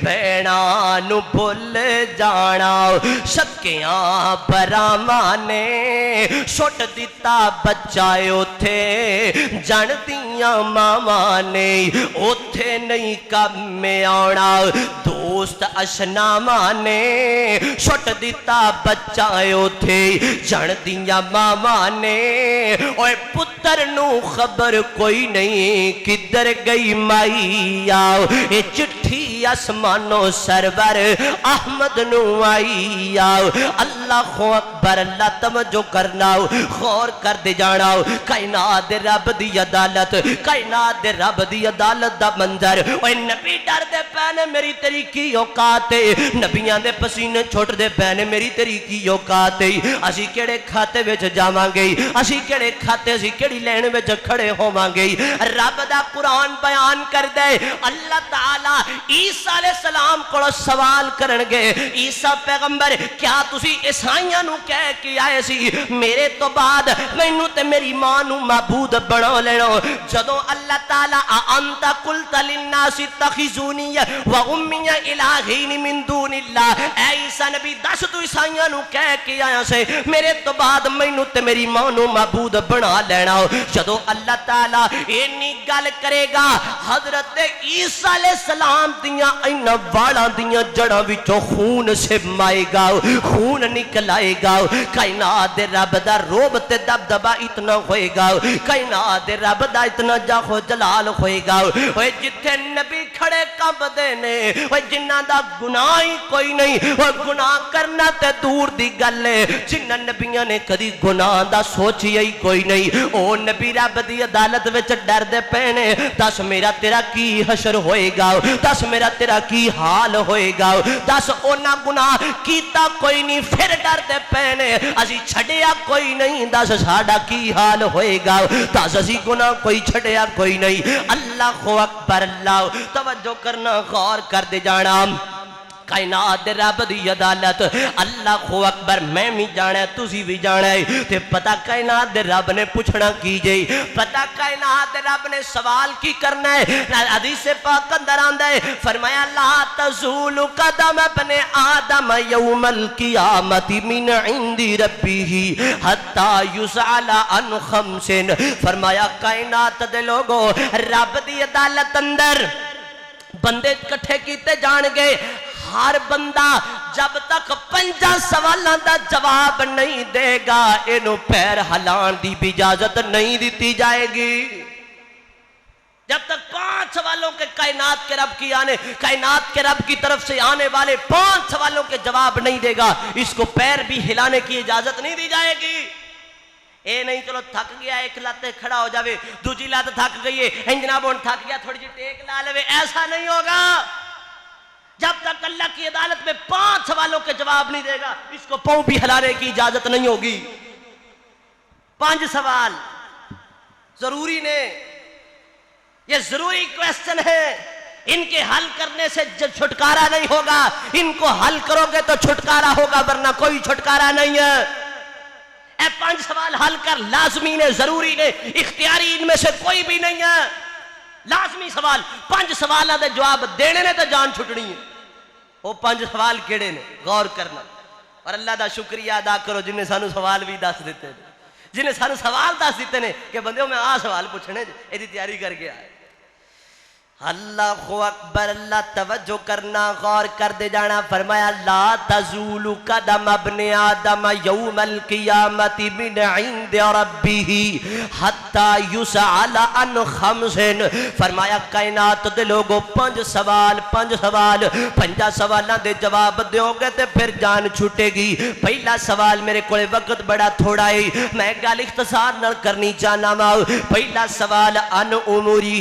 بھینانو بھول جانا سکیاں پرامانے چھوٹ دیتا بچائے اوتھے جان دیاں مامانے اوتھے نہیں کم میں آنا دوست اشنا مانے چھوٹ دیتا بچائے اوتھے جان دیاں مامانے اوے پتر نو خبر کوئی نہیں کدھر گئی مائی آؤ اے چٹھی آسمانو سرور احمد نو آئی آؤ اللہ اکبر اللہ توجہ کرنا غور کر دے جانا کائنات دے رب دی عدالت کائنات دے رب دی عدالت دا منظر اوے نبی ڈر دے پینے میری تیری کی اوقات ہے نبیاں دے پسینے چھوٹ دے پینے میری تیری کی اوقات ہے اسی کیڑے کھاتے وچ جاواں گے اسی کیڑے کھاتے اسی کیڑی لین وچ کھڑے ہوواں گے رب دا قرآن بیان کر دے اللہ تعالی عیسیٰ علیہ السلام کو سوال کرنگے عیسیٰ پیغمبر کیا تسی عیسائیاں نو کہہ کے آئے سی میرے تو بعد مینوں تے میری ماں نو معبود بنا لینا جدوں اللہ تعالیٰ انت قلت للناس اتخذونی و امی الہین من دون اللہ اے عیسیٰ نبی دس تو عیسائیاں نو کہہ کے آیا سے میرے تو بعد مینوں تے میری ماں نو معبود بنا لینا جدوں اللہ تعالیٰ اینی گل کرے گا حضرت عیسیٰ علیہ السلام دیاں اینا والا دیاں جڑا وچوں خون سے مائے گا خون نکلائے گا کائنات دے رب دا روب تے دبدبا اتنا ہوئے گا کائنات دے رب دا اتنا جاہو جلال ہوئے گا اوے جتھے نبی کھڑے کب دینے اوے جنہ دا گناہ ہی کوئی نہیں اوے گناہ کرنا تے دور دی گلے جنہ نبیاں نے کدی گناہ دا سوچی ہی کوئی نہیں او نبی رب دی عدالت وچ ڈر دے پینے دس میرا تیرا کی حشر ہوئے گا دس میرا تیرا کی حال ہوئے گا دس اونا گناہ کیتا کوئی نہیں پھر ڈر دے پینے اسی چھڑیا کوئی نہیں دس ساڑا کی حال ہوئے گا دس اسی گناہ کوئی چھڑیا کوئی نہیں اللہ اکبر اللہ توجہ کرنا غور کر دے جانا کائنات دے رب دی عدالت اللہ اکبر میں بھی جانا ہے تسی بھی جانا ہے تے پتہ کائنات دے رب نے پوچھنا کی جائی پتہ کائنات دے رب نے سوال کی کرنا ہے حدیث پاک اندر آندا ہے فرمایا لا تزول قدم ابن آدم یوم القیامت من عند ربہ حتی یسأل عن خمس فرمایا کائنات دے لوگوں رب دی عدالت اندر بندے کٹھے کیتے جان گے ہر بندہ جب تک 5 سوالوں دا جواب نہیں دے گا انہوں پیر ہلان دی بھی اجازت نہیں دیتی جائے گی جب تک 5 سوالوں کے کائنات کے رب کی کائنات کے رب کی طرف سے آنے والے 5 سوالوں کے جواب نہیں دے گا اس کو پیر بھی ہلانے کی اجازت نہیں دی جائے گی اے نہیں چلو تھک گیا ایک لات کھڑا ہو جاوے دوسری لات تھک گئی ہے جناب ان تھک گیا تھوڑی جی ٹیک لا لے ایسا نہیں ہوگا جب تک اللہ کی عدالت میں 5 سوالوں کے جواب نہیں دے گا اس کو پاؤں بھی ہلانے کی اجازت نہیں ہوگی 5 سوال ضروری نے یہ ضروری کویسچن ہے ان کے حل کرنے سے چھٹکارا نہیں ہوگا ان کو حل کرو گے تو چھٹکارا ہوگا ورنہ کوئی چھٹکارا نہیں ہے اے 5 سوال حل کر لازمی نے ضروری نے اختیاری ان میں سے کوئی بھی نہیں ہے لازمی سوال 5 سوالوں دے جواب دینے نے تو جان چھٹنی ہے وہ 5 سوال کیڑے نے غور کرنا اور اللہ دا شکریہ ادا کرو جنہیں سانو سوال بھی دس دیتے ہیں جنہیں سانو سوال دس دیتے ہیں کہ بندے میں سوال پوچھنے ایدی تیاری کر کے آئے اللہ اکبر اللہ توجہ کرنا غور کر دے جانا فرمایا لا تزول قدم ابن آدم یوم القیامت من عند ربہ حتی یسأل عن خمس فرمایا کائنات دے لوگوں 5 سوال 5 سوالاں دے جواب دیو گے تے پھر جان چھوٹے گی پہلا سوال میرے کولے وقت بڑا تھوڑا ہے میں گل اختصار نہ کرنی چاہنا وا پہلا سوال ان امورہ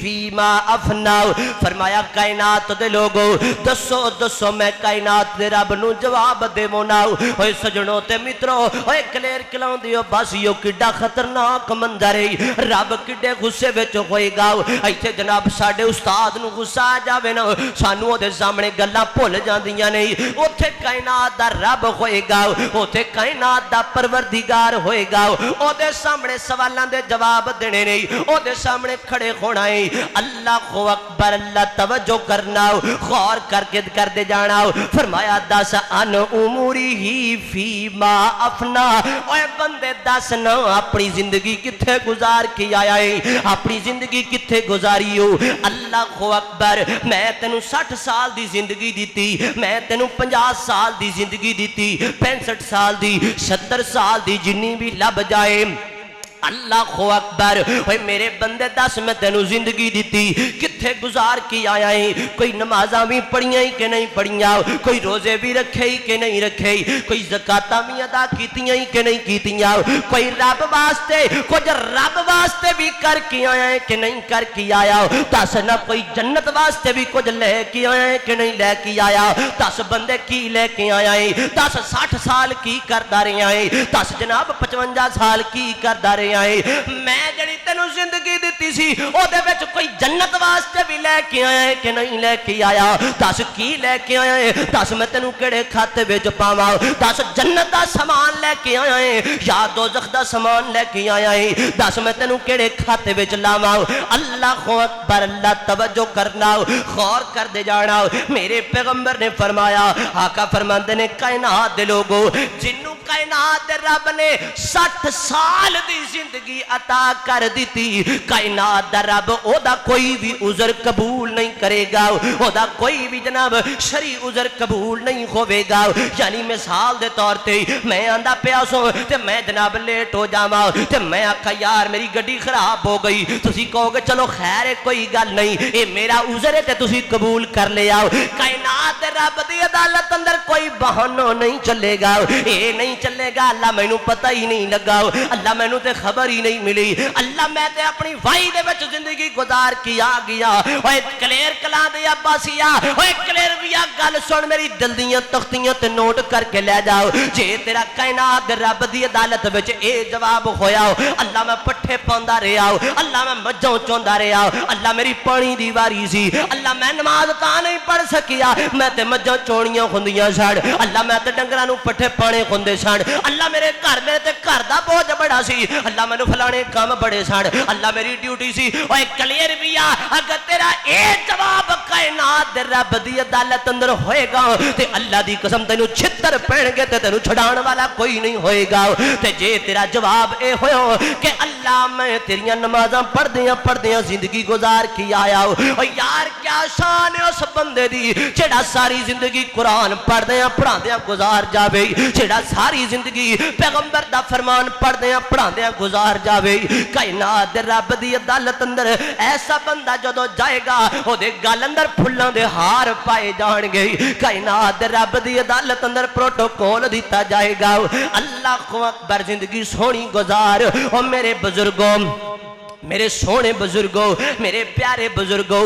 فیما افناو فرمایا کائنات دے لوگوں دسو میں کائنات دے رب نو جواب دے موناو ہوئے سجنوں تے مترو ہوئے کلیر کلاؤں دیو بس یو کڈا خطرناک منظر ہے رب کڈے غصے وچ ہوئے گا ایتھے جناب ساڈے استاد نو غصہ آ جاوے نا سانو دے سامنے گلاں بھول جاندیاں نہیں اوتھے کائنات دا رب ہوئے گا اوتھے کائنات دا پروردگار ہوئے گا او دے سامنے سوالاں دے جواب دینے نہیں او دے سامنے کھڑے ہونا ہے اللہ اکبر اللہ توجہ کرنا غور کر کے کر دے جانا فرمایا دس ان اموری ہی فیما افنا اوے بندے دس نا اپنی زندگی کتھے گزار کی آیا ہے اپنی زندگی کتھے گزاری ہو اللہ اکبر میں تینوں 60 سال دی زندگی دیتی میں تینوں 50 سال دی زندگی دیتی 65 سال دی 70 سال دی جنی بھی لب جائے اللہ اکبر اوے میرے بندے دس میں تینوں زندگی دیتی کتھے گزار کی آیا ہے کوئی نمازاں بھی پڑھیاں ہی کہ نہیں پڑھیاں کوئی روزے بھی رکھے ہی کہ نہیں رکھے کوئی زکاتاں بھی ادا کیتیاں ہی کہ نہیں کیتیاں کوئی رب واسطے کچھ رب واسطے بھی کر کے آیا ہے کہ نہیں کر کے آیا دس نہ کوئی جنت واسطے بھی کچھ لے کے آیا ہے کہ نہیں لے کے آیا 10 بندے کی لے کے آیا ہے 10 60 سال کی کردا رہے ہیں 10 جناب 55 سال کی کردا رہے کے آئے میں جڑی تینوں زندگی دیتی سی او دے وچ کوئی جنت واسطے بھی لے کے آیا ہے کہ نہیں لے کے آیا دس کی لے کے آیا ہے دس میں تینوں کیڑے کھاتے وچ پاواں دس جنت دا سامان لے کے آیا ہے یا دوزخ دا سامان لے کے آیا ہے دس میں تینوں کیڑے کھاتے وچ لاواں اللہ اکبر اللہ توجہ کرنا غور کر دے جانا میرے پیغمبر نے فرمایا آقا فرماندے نے کائنات دے لوگو جنوں کائنات دے رب نے 60 سال دی زندگی عطا کر دیتی کائنات دا رب او دا کوئی بھی عذر قبول نہیں کرے گا او دا کوئی بھی جناب شرعی عذر قبول نہیں ہوے گا یعنی مثال دے طور تے میں آندا پیا سو تے میں جناب لیٹ ہو جاواں تے میں آکھا یار میری گڈی خراب ہو گئی تسی کہو گے چلو خیر ہے کوئی گل نہیں اے میرا عذر ہے تے تسی قبول کر لے آؤ کائنات دے رب دی عدالت اندر کوئی بہانہ نہیں چلے گا اے نہیں چلے گا اللہ مینوں پتہ ہی نہیں لگا اللہ مینوں تے خبر ہی نہیں ملی اللہ میں تے اپنی وائی دے وچ زندگی گزار کے آ گیا اوے کلیر کلاں دے عباسیا اوے کلیر ویا گل سن میری دل دیاں تختیاں تے نوٹ کر کے لے جاؤ جے تیرا کائنات دے رب دی عدالت وچ اے جواب ہویا اللہ میں پٹھے پاوندا رہیا اللہ میں مجھوں چوندا رہیا اللہ میری پانی دی واری سی اللہ میں نماز تا نہیں پڑھ سکیا میں تے مجھوں چونیاں ہوندیاں سن اللہ میں تے ڈنگراں نوں پٹھے پانے ہوندے سن اللہ میرے تے گھر دا بوجھ بڑا سی اللہ مینوں فلانے کام بڑے سن اللہ میری ڈیوٹی سی اوے کلیئر ویا اگر تیرا اے جواب کائنات دے رب دی عدالت اندر ہوئے گا تے اللہ دی قسم تینوں چھتر پین گے تے تینوں چھڈان والا کوئی نہیں ہوئے گا تے جے تیرا جواب اے ہویا کہ اللہ میں تیریاں نمازاں پڑھدیاں زندگی گزار کی آیا او یار کیا شان ہے اس بندے دی جڑا ساری زندگی قرآن پڑھدیاں گزار جاوے جڑا ساری زندگی پیغمبر دا فرمان پڑھدیاں گزار جاوے کائنات دے رب دی عدالت اندر ایسا بندہ جدو جائے گا او دے گل اندر پھلاں دے ہار پائے جان گے کائنات دے رب دی عدالت اندر پروٹوکول دیتا جائے گا اللہ اکبر زندگی سونی گزار او میرے بزرگوں میرے سونے بزرگوں میرے پیارے بزرگوں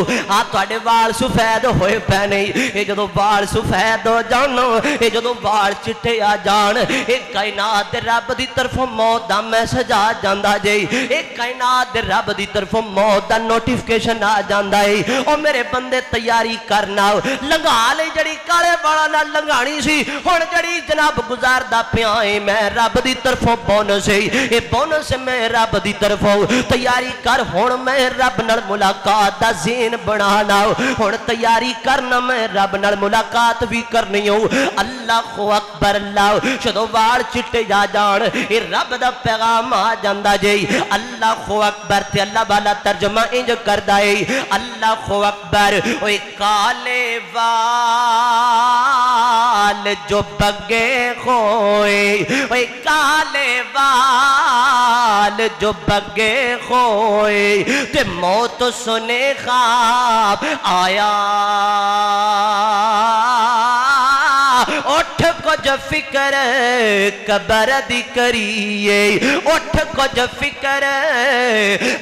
تواڈے وال سفید ہوئے پے نہیں اے جدوں وال سفید ہو جان اے جدوں وال چٹے آ جان اے کائنات دے رب دی طرفوں موت دا میسج آ جاندا جے اے کائنات دے رب دی طرفوں موت دا نوٹیفیکیشن آ جاندا اے او میرے بندے تیاری کرنا لنگا لے جڑی کالے والا نال لنگانی سی ہن جڑی جناب گزاردا پیا اے میں رب دی طرفوں بونس اے بونس میں رب دی طرفوں تیاری کر ہون میں رب نال ملاقات دا ذہن بنانا ہون تیاری کرنا میں رب نال ملاقات بھی کرنی ہو اللہ اکبر اللہ جدوں وال چٹے جا جان اے رب دا پیغام آ جاندا جے اللہ اکبر تے اللہ والا ترجمہ انج کردا اے اللہ اکبر اوے کالے وال جو بگے ہوئے اوے کالے وال جو بگے ہوئے تے موت سنے خواب آیا اٹھ کچھ فکر قبر دی کریے اٹھ کچھ فکر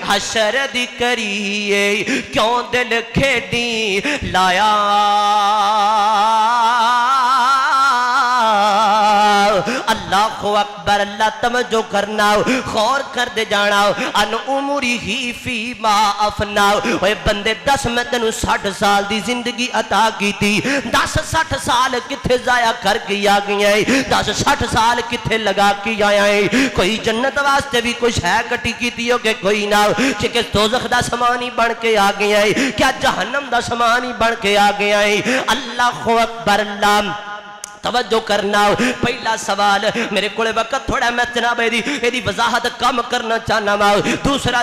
حشر دی کریے کیوں دل کھیڈی لایا اللہ اکبر اللہ توجہ کرنا غور کر دے جانا ان عمری ہی فی ما افنا اوے بندے 10 میں تینوں 60 سال دی زندگی عطا کیتی 10-60 سال کتھے ضائع کر کے آ گیا ہے 10-60 سال کتھے لگا کے آیا ہے کوئی جنت واسطے بھی کچھ ہے کٹی کیتی ہو کہ کوئی نہ کہ دوزخ دا سامان ہی بن کے آ گیا ہے کیا جہنم دا سامان ہی بن کے آ گیا ہے اللہ اکبر اللہ توجہ کرنا پہلا سوال میرے کولے وقت تھوڑا میں جناب ایدی وضاحت کم کرنا چاہنا وا دوسرا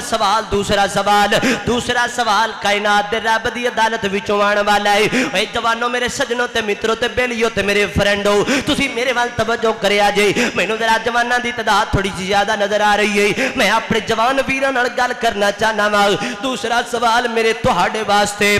سوال کائنات دے رب دی عدالت وچوں آن والا ہے اے جوانو میرے سجنوں تے متروں تے بیلیوں تے میرے فرینڈوں تسی میرے وال توجہ کریا جے مینوں ذرا جواناں دی تعداد تھوڑی سی زیادہ نظر آ رہی ہے میں اپنے جوان ویراں نال گل کرنا چاہنا وا دوسرا سوال میرے تہاڈے واسطے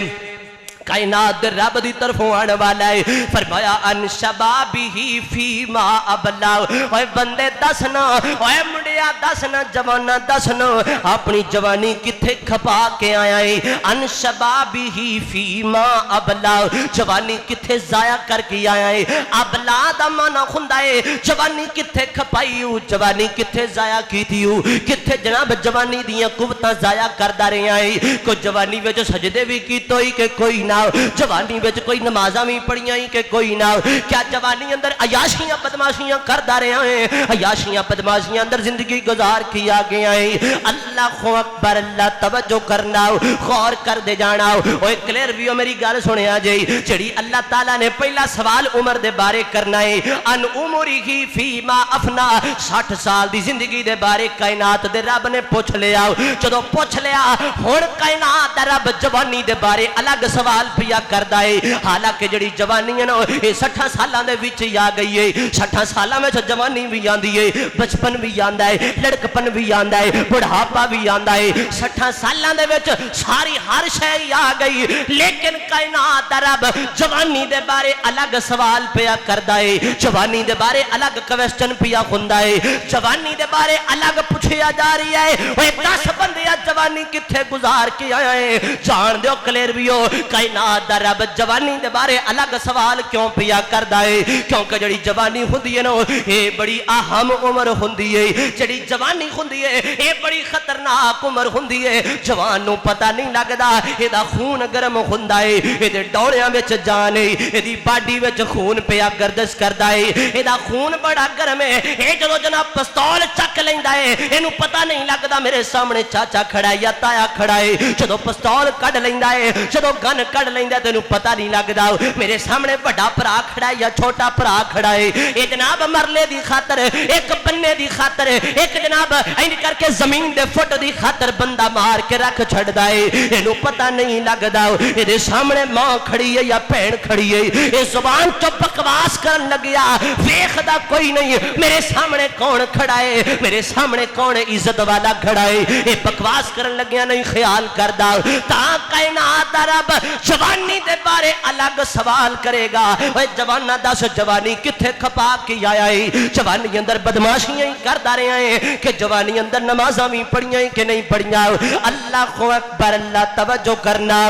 کائنات رب دی طرفوں آنے والا ہے فرمایا ان شبابی فی ما ابلا اوے بندے دسنا اوے منڈیا بندیا دس نا جوانا دس نا اپنی جوانی کتھے کھپا کے آیا ہے ان شبابی فیما ابلا جوانی کتھے ضائع کر کے آیا ہے ابلا دا مانا ہوندا ہے جوانی کتھے کھپائی ہو جوانی کتھے ضائع کیتی ہو کتھے جناب جوانی دیاں قوتاں ضائع کردا رہیا ہے کوئی جوانی وچ سجدے بھی کیتے ہوئی کہ کوئی نہ جوانی وچ کوئی نمازاں بھی پڑھیاں ہی کہ کوئی نہ کیا جوانی اندر عیاشیاں بدماشیاں کردا رہیا ہے عیاشیاں بدماشیاں اندر زندگی گزار کیا گیا ہے اللہ اکبر اللہ توجہ کرنا غور کر دے جانا اوے کلیئر ویو میری گل سنیا جی جڑی اللہ تعالیٰ نے پہلا سوال عمر دے بارے کرنا ہے ان عمری ہی فیما افنا 60 سال دی زندگی دے بارے کائنات دے رب نے پوچھ لیا جدو پوچھ لیا ہن کائنات دا رب جوانی دے بارے الگ سوال پیا کردا ہے حالانکہ جڑی جوانی ہے نا اے 60 سالاں دے وچ آ گئی ہے 60 سالاں وچ جوانی بھی آندی ہے بچپن بھی آندا ہے لڑکپن بھی آندا ہے بڑھاپا بھی آندا ہے 60 سالاں دے وچ ساری ہر شے آ گئی لیکن کائنات دا رب جوانی دے بارے الگ سوال پیا کردا ہے جوانی دے بارے الگ کوسچن پیا ہوندا ہے جوانی دے بارے الگ پوچھیا جا رہی ہے اوے 10 بندے جوانی کتھے گزار کے آیا ہے جان دیو کلیئر ویو کائنات دا رب جوانی دے بارے الگ سوال کیوں پیا کردا ہے کیونکہ جڑی جوانی ہوندی ہے نا اے بڑی اہم عمر ہوندی ہے جڑی جوانی ہوندی ہے اے بڑی خطرناک عمر ہوندی ہے جوان نو پتہ نہیں لگدا اے دا خون گرم ہوندا ہے اے دے ڈوڑیاں وچ جان ہے اے دی باڈی وچ خون پیا گردش کردا ہے اے دا خون بڑا گرم ہے اے جدوں جناب پستول چک لیندا ہے اینو پتہ نہیں لگدا میرے سامنے چاچا کھڑا ہے یا تایا کھڑا ہے جدوں پستول کڈ لیندا ہے جدوں گن کڈ لیندا تے اینو پتہ نہیں لگدا میرے سامنے بڑا بھرا کھڑا ہے یا چھوٹا بھرا کھڑا ہے اے جناب مرلے دی خاطر ایک بننے دی خاطر ایک جناب اینج کر کے زمین دے فٹ دی خاطر بندہ مار کے رکھ چھڑدا ہے اینو پتہ نہیں لگدا اے دے سامنے ماں کھڑی ہے یا بہن کھڑی ہے اے زبان تو بکواس کرن لگیا ویکھدا کوئی نہیں میرے سامنے کون کھڑا ہے میرے سامنے کون عزت والا کھڑا ہے اے بکواس کرن لگیا نہیں خیال کردا تا کائنات دا رب جوانی دے بارے الگ سوال کرے گا اوے جوانا دس جوانی کتھے کھپا کے آیا ہے جوانی اندر بدماشیاں ہی کردا رہیا ہے کہ جوانی اندر نمازاں بھی پڑھیاں ہی کہ نہیں پڑھیاں اللہ اکبر اللہ توجہ کرنا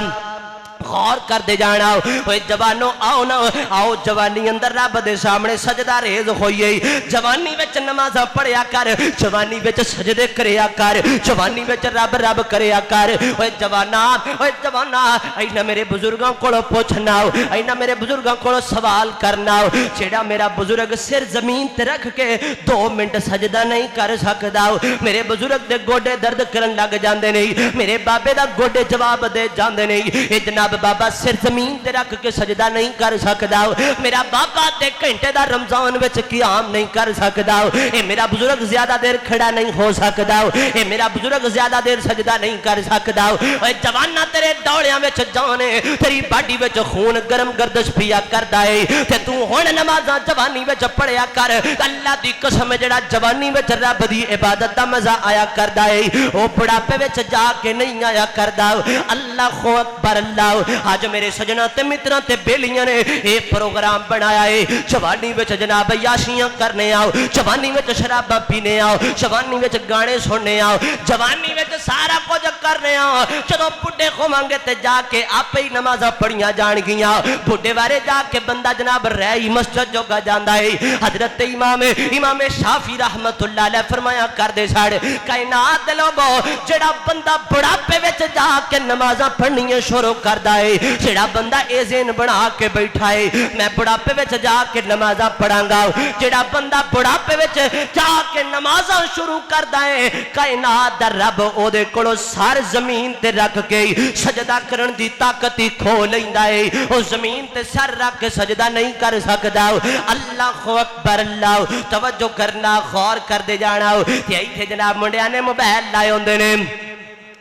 غور کر دے جانا اوے جوانو آؤ نا آؤ جوانی اندر رب دے سامنے سجدہ ریز ہوئی ہے جوانی وچ نمازاں پڑھیا کر جوانی وچ سجدے کریا کر جوانی وچ رب رب کریا کر اوے جوانا اینا میرے بزرگاں کولو پوچھنا اینا میرے بزرگاں کولو سوال کرنا جیڑا میرا بزرگ سر زمین تے رکھ کے 2 منٹ سجدہ نہیں کر سکدا میرے بزرگ دے گوڈے درد کرن لگ جاندے نہیں میرے بابے دا گوڈے جواب دے جاندے نہیں اے جناب بابا سر زمین تے رکھ کے سجدہ نہیں کر سکدا میرا بابا تے گھنٹے دا رمضان وچ قیام نہیں کر سکدا اے میرا بزرگ زیادہ دیر کھڑا نہیں ہو سکدا اے میرا بزرگ زیادہ دیر سجدہ نہیں کر سکدا اے جوانا تیرے دوڑیاں وچ جانے تیری باڈی وچ خون گرم گردش پیا کردا اے تے تو ہن نمازاں جوانی وچ پڑھیا کر اللہ دی قسم جڑا جوانی وچ رب دی عبادت دا مزہ آیا کردا اے او بڑھاپے وچ جا کے نہیں آیا کردا اللہ اکبر اللہ آج میرے سجنہ تے مترہ تے بیلیاں نے اے پروگرام بنایا ہے جوانی وچ جناب عیاشیاں کرنے آؤ جوانی وچ شراباں پینے آؤ جوانی وچ گانے سننے آؤ جوانی وچ سارا کچھ کرنے آؤ جدوں بڈھے ہوواںگے تے جا کے آپ ہی نمازاں پڑھیاں جان گیاں بڈھے بارے جا کے بندہ جناب رہی مسجد جوگا جاندا ہے حضرت امام شافعی رحمت اللہ علیہ فرمایا کر دے ساڑ کائنات دے لوگو جڑا بندہ بڑھاپے وچ جا کے نمازاں پڑھنیاں شروع کردا ہے جڑا بندہ اے ذہن بنا کے بیٹھا ہے میں بڑھاپے وچ جا کے نمازاں پڑھاں گا جڑا بندہ بڑھاپے وچ جا کے نمازاں شروع کردا ہے کائنات دا رب او دے کولوں سر زمین تے رکھ کے سجدہ کرن دی طاقت ہی کھو لیندا ہے او زمین تے سر رکھ کے سجدہ نہیں کر سکدا اللہ اکبر اللہ توجہ کرنا غور کر دے جانا تے ایتھے جناب منڈیاں نے موبائل لائے ہوندے نے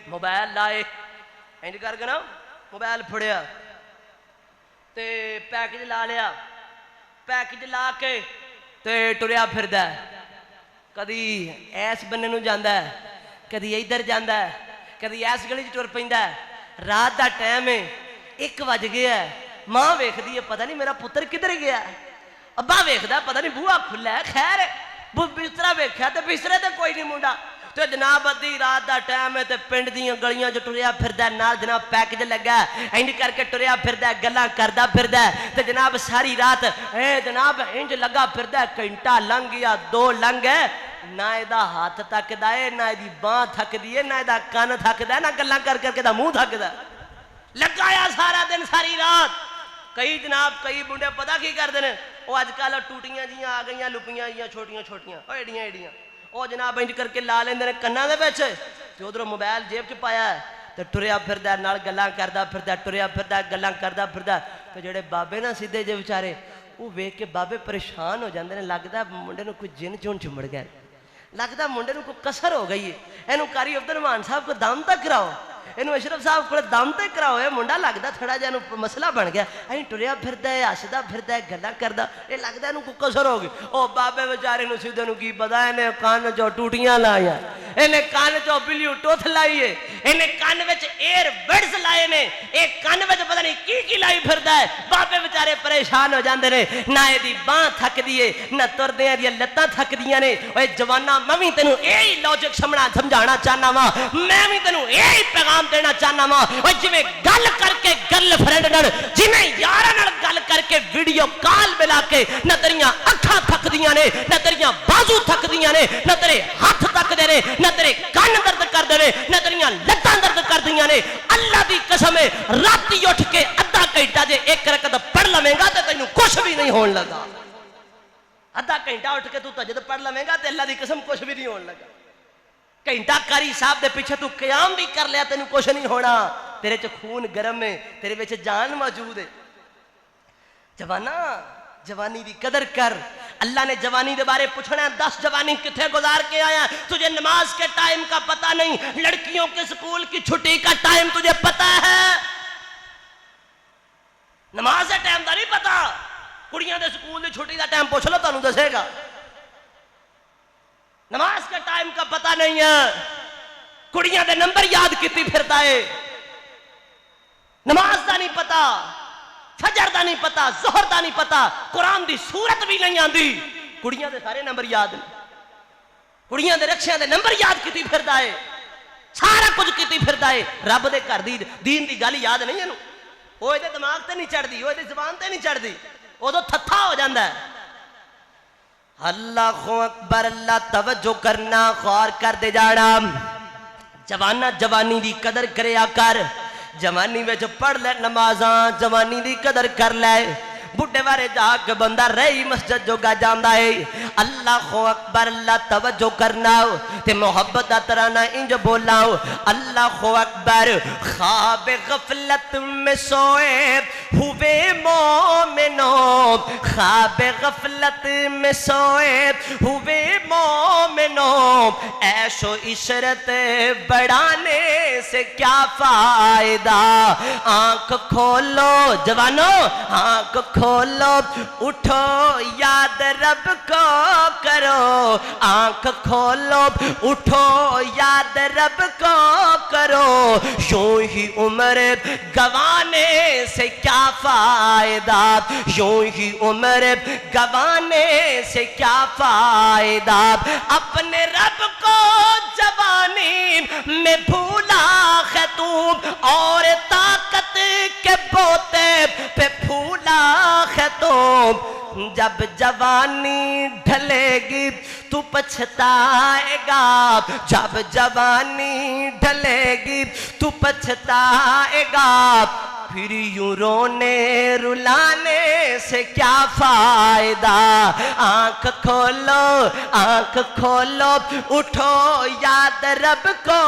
موبائل لائے اینج کر کے نا موبائل پھڑیا تے پیکج لا لیا پیکج لا کے تے ٹریا پھردا ہے کدی ایس بننے نو جاندا ہے کدی ادھر جاندا ہے کدی ایس گلی ٹر پیندا ہے رات دا ٹائم ہے 1 بج گیا ہے ماں ویکھدی ہے پتہ نہیں میرا پتر کدھر گیا ابا ویکھدا پتہ نہیں بوہا کھلا ہے خیر بسترا ویکھیا تے بسترے تے کوئی نہیں منڈا تے جناب ادھی رات دا ٹائم ہے تے پنڈ دیاں گلیاں جو ٹریا پھردا نال جناب پیکج لگا انج کر کے ٹریا پھردا گلاں کردا پھردا تے جناب ساری رات جناب انج لگا پھردا گھنٹہ لنگ گیا 2 لنگ ہے نہ ایدا ہاتھ تھکدا ہے نہ ایدی باں تھکدی ہے نہ ایدا کان تھکدا ہے نہ گلاں کر کے دا منہ تھکدا لگایا سارا دن ساری رات کئی جناب کئی بندے پتہ کی کردے نے او اج کل ٹوٹیاں جیاں آ گئیاں لپیاں جیاں چھوٹیاں چھوٹیاں او ایڈیاں ایڈیاں او جناب انج کر کے لا لیندے نے کناں دے وچ تے ادھروں موبائل جیب چ پایا ہے تے ٹریا پھردا نال گلاں کردا پھردا ٹریا پھردا گلاں کردا پھردا تے جڑے بابے نا سیدھے جے بیچارے او ویکھ کے بابے پریشان ہو جاندے نے لگدا منڈے نوں کوئی جن چون چمڑ گیا لگدا منڈے نوں کوئی کسر ہو گئی ہے اینوں قاری عبدالرحمان صاحب کو دم تک کراؤ اینوں اشرف صاحب کو دم تے کراؤ اے منڈا لگدا تھوڑا جہا مسئلہ بن گیا این ٹریا پھردا ہے ہسدا پھردا ہے گلاں کردا اے لگدا اینوں کوئی کسر ہو گئی او بابے بیچارے نوں سیدھے نوں کی پتہ اینے کان چوں ٹوٹیاں لائیاں اینے کان چوں بلیوٹوتھ لائی ہے اینے کان وچ ایئر بڈز لائے نے اے کان وچ پتہ نہیں کی لائی پھردا ہے بابے بیچارے پریشان ہو جاندے نے نہ ایدی باں تھکدی ہے نہ تردیاں دی لتاں تھکدیاں نے اوے جوانا میں وی تینوں اے لاجک سمجھانا چاہنا وا میں وی تینوں اے پیغام دینا چاہنا وا اوے جویں گل کر کے گرل فرینڈ نال جویں یاراں نال گل کر کے ویڈیو کال ملا کے نہ تیریاں اکھاں تھکدیاں نے نہ تیریاں بازو تھکدیاں نے نہ تیرے ہاتھ تھکدے نے نہ تیرے کان درد کردے نے نہ تیریاں لتاں درد کردیاں نے اللہ دی قسم ہے راتی اٹھ کے ادھا گھنٹہ جے ایک رکعت پڑھ لویں گا تے تینوں کچھ بھی نہیں ہون لگا ادھا گھنٹہ اٹھ کے تو تہجد پڑھ لویں گا تے اللہ دی قسم کچھ بھی نہیں ہون لگا گھنٹہ قاری صاحب دے پیچھے تو قیام بھی کر لیا تینوں کچھ نہیں ہونا تیرے چ خون گرم ہے تیرے وچ جان موجود ہے جوانا جوانی دی قدر کر اللہ نے جوانی دے بارے پوچھنا ہے 10 جوانی کتھے گزار کے آیا تجھے نماز کے ٹائم کا پتہ نہیں لڑکیوں کے سکول کی چھٹی کا ٹائم تجھے پتہ ہے نماز کا ٹائم دا نہیں پتہ کڑیاں دے سکول دی چھٹی دا ٹائم پوچھ لو تانوں دسے گا نماز کا ٹائم کا پتہ نہیں ہے کڑیاں دے نمبر یاد کیتی پھرتا ہے نماز دا نہیں پتہ فجر دا نہیں پتہ ظہر دا نہیں پتہ قرآن دی سورت بھی نہیں آندی کڑیاں دے سارے نمبر یاد کڑیاں دے رکشیاں دے نمبر یاد کیتی پھرتا ہے سارا کچھ کیتی پھرتا ہے رب دے گھر دی دین دی گل یاد نہیں ہے وہ دے دماغ تے نہیں چڑھ دی وہ دے زبان تے نہیں چڑھ دی وہ تو تھتھا ہو جاندہ ہے اللہ اکبر اللہ توجہ کرنا غور کر دے جانا جوانا جوانی دی قدر کریا کر جوانی میں جو پڑھ لے نمازاں جوانی دی قدر کر لے بڑھے بارے جا کے بندہ رہی مسجد جو گا جاندہ ہے اللہ اکبر اللہ توجہ کرنا تے محبت ترانہ انج بولا اللہ اکبر خواب غفلت میں سوئے ہوئے مومنوں خواب غفلت میں سوئے ہوئے مومنوں عیش و عشرت بڑھانے سے کیا فائدہ آنکھ کھولو جوانو آنکھ کھولو اٹھو یاد رب کو کرو آنکھ کھولو اٹھو یاد رب کو کرو یوں ہی عمر گوانے سے کیا فائدہ یوں ہی عمر گوانے سے کیا فائدہ اپنے رب کو جوانی میں بھولا ہے تو اور طاقت کے بوتے پہ پھولا ہے تو جب جوانی ڈھلے گی تو پچھتائے گا جب جوانی ڈھلے گی تو پچھتائے گا پھر یوں رونے رلانے سے کیا فائدہ آنکھ کھولو اٹھو یاد رب کو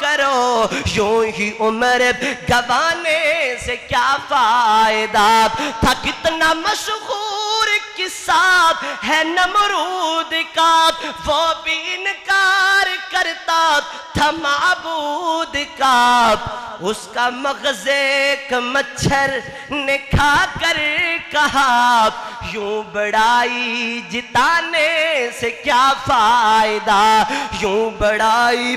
کرو یوں ہی عمر گوانے سے کیا فائدہ تھا کتنا مشہور قصہ ہے نمرود کا وہ بھی انکار کرتا تھا معبود کا اس کا مغز ایک مچھر نے کھا کر کہا یوں بڑائی جتانے سے کیا فائدہ یوں بڑائی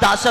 10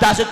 10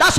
10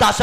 10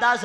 10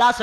10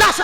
10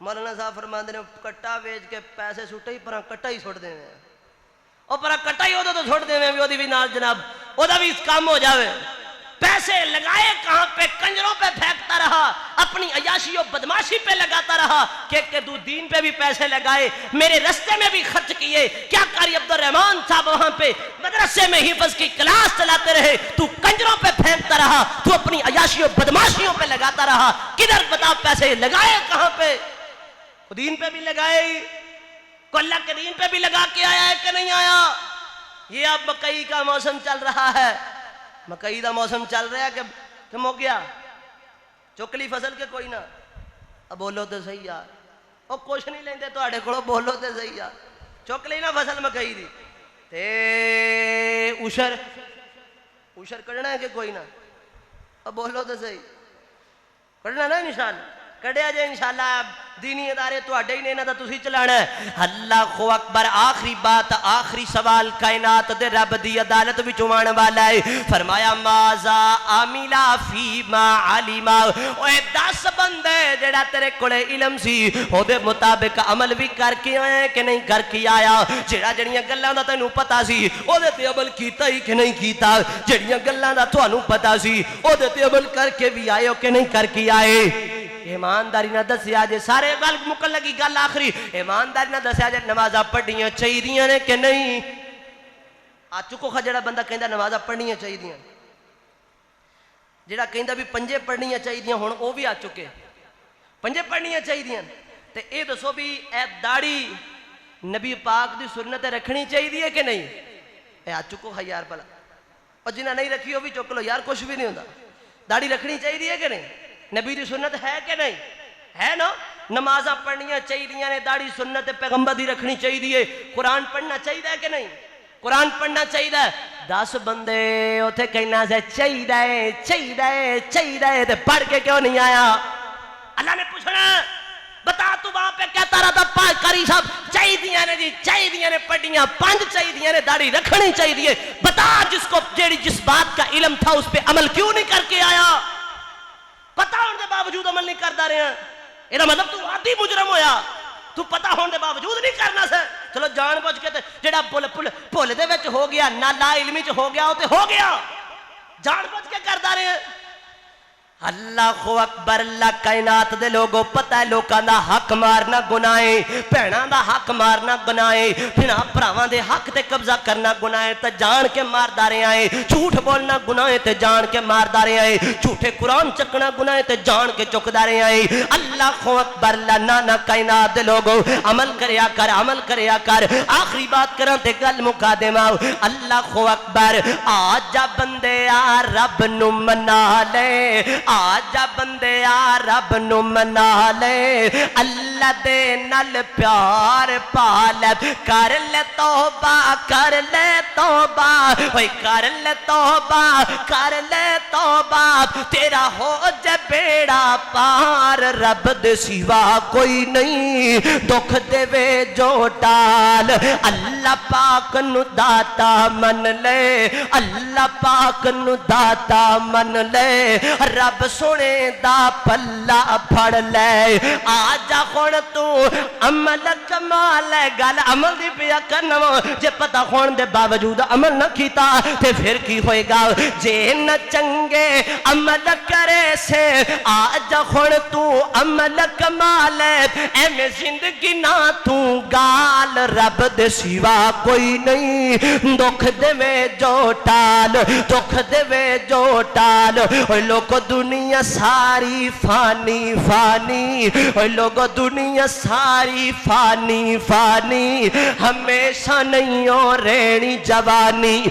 مولانا صاحب فرماندے نے کٹا ویچ کے پیسے سٹے ہی پر کٹا ہی چھوڑ دیں اور پر کٹا ہی تو چھوڑ دیں بھی وہ نال جناب وہ بھی کام ہو جاوے پیسے لگائے کہاں پہ کنجروں پہ پھینکتا رہا اپنی عیاشی و بدماشی پہ لگاتا رہا کہ تو دین پہ بھی پیسے لگائے میرے رستے میں بھی خرچ کیے کیا قاری عبد الرحمن صاحب وہاں پہ مدرسے میں حفظ کی کلاس چلاتے رہے تو کنجروں پہ پھینکتا رہا تو اپنی عیاشی و بدماشیوں پہ لگاتا رہا کدھر بتا پیسے لگائے کہاں پہ دین پہ بھی لگائے کو اللہ کے دین پہ بھی لگا کے آیا ہے کہ نہیں آیا یہ اب مکئی کا موسم چل رہا ہے مکئی دا موسم چل رہا ہے کہ مو گیا چکلی فصل کے کوئی نہ اب بولو تو صحیح یار اور کچھ نہیں لیندے تو آڑے کھڑو بولو تو صحیح یار چکلی نہ فصل مکئی دی تے اوشر کرنا ہے کہ کوئی نہ اب بولو تو صحیح کرنا نا انشاءاللہ کڑیا جائے انشاءاللہ دینی ادارے تو اڈے ہی نہیں نہ تسی چلانا ہے اللہ اکبر آخری بات آخری سوال کائنات دے رب دی عدالت بھی چوان والا ہے فرمایا مازا عاملہ فیما علیما اوے 10 بندے جڑا تیرے کولے علم سی او دے مطابق عمل بھی کر کے آیا کہ نہیں کر کے آیا جڑا جڑیاں گلاں دا تینوں پتہ سی او دے تے عمل کیتا ہی کہ نہیں کیتا جڑیاں گلاں دا تانوں پتہ سی او دے تے عمل کر کے بھی آئے ہو کہ نہیں کر کے آئے ایمانداری نہ دسیا جے سارے گل مکن لگی گل آخری ایمانداری نہ دسیا جے نمازاں پڑھنیاں چاہیے نے کہ نہیں آ چکو جڑا بندہ کہندا نمازاں پڑھنیاں چاہیے جڑا کہندا بھی پنجے پڑھنیاں چاہیے ہن او بھی آ چکے پنجے پڑھنیاں چاہیے تے اے دسو بھی اے داڑھی نبی پاک دی سنت رکھنی چاہیے کہ نہیں اے آ چکو یار بھلا اور جنہ نہیں رکھی وہ بھی چک لو یار کچھ بھی نہیں ہوندا داڑھی رکھنی چاہیے کہ نہیں نبی دی سنت ہے کہ نہیں ہے نا نمازاں پڑھنیاں چاہیے نے داڑھی سنت پیغمبر دی رکھنی چاہیے قرآن پڑھنا چاہیے کہ نہیں قرآن پڑھنا چاہیے 10 بندے اوتھے کہنا سے چاہیے تے پڑھ کے کیوں نہیں آیا اللہ نے پوچھنا بتا تو وہاں پہ کہتا رہا تھا قاری صاحب چاہیے نے جی چاہیے نے پڑھیاں 5 چاہیے نے داڑھی رکھنی چاہیے بتا جس کو جس بات کا علم تھا اس پہ عمل کیوں نہیں کر کے آیا پتہ ہونے دے باوجود عمل نہیں کرتا رہے ہیں یہ مطلب تو عادی مجرم ہویا تو پتہ ہونے دے باوجود نہیں کرنا سے چلو جان بوجھ کے جڑا بھول دے وچ ہو گیا نہ لا علمی چ ہو گیا تے ہو گیا جان بوجھ کے کرتا رہے ہیں اللہ اکبر اللہ کائنات دے لوگوں پتہ ہے لوکاں دا حق مارنا گناہ ہے بہناں دا حق مارنا گناہ ہے بھنا بھراواں دے حق تے قبضہ کرنا گناہ ہے تے جان کے ماردا رہے ہیں جھوٹ بولنا گناہ ہے تے جان کے ماردا رہے ہیں جھوٹے قرآن چکنا گناہ ہے تے جان کے چکدا رہے ہیں اللہ اکبر اللہ نہ کائنات دے لوگوں عمل کریا کر آخری بات کراں تے گل مکا دیواں اللہ اکبر آجا بندے آ رب نو منا لے آجا بندے آ رب نو منا لے اللہ دے نال پیار پال کر لے توبہ کر لے توبہ اوے کر لے توبہ تیرا ہو جے بیڑا پار رب دے سوا کوئی نہیں دکھ دے وے جو ٹال اللہ پاک نو داتا من لے اللہ پاک نو داتا من لے رب سونے دا پلا پھڑ لے آجا خون تو عمل کمال ہے گل عمل دی پیا کرنا جے پتہ خون دے باوجود عمل نہ کیتا تے پھر کی ہوئے گا جے نہ چنگے عمل کرے سے آجا خون تو عمل کمال ہے اے میں زندگی نہ تو گال رب دے سوا کوئی نہیں دکھ دے میں جو ٹال دکھ دے میں جو ٹال لوگ دنیا ساری فانی لوگو دنیا ساری فانی ہمیشہ نہیں ہو رہنی جوانی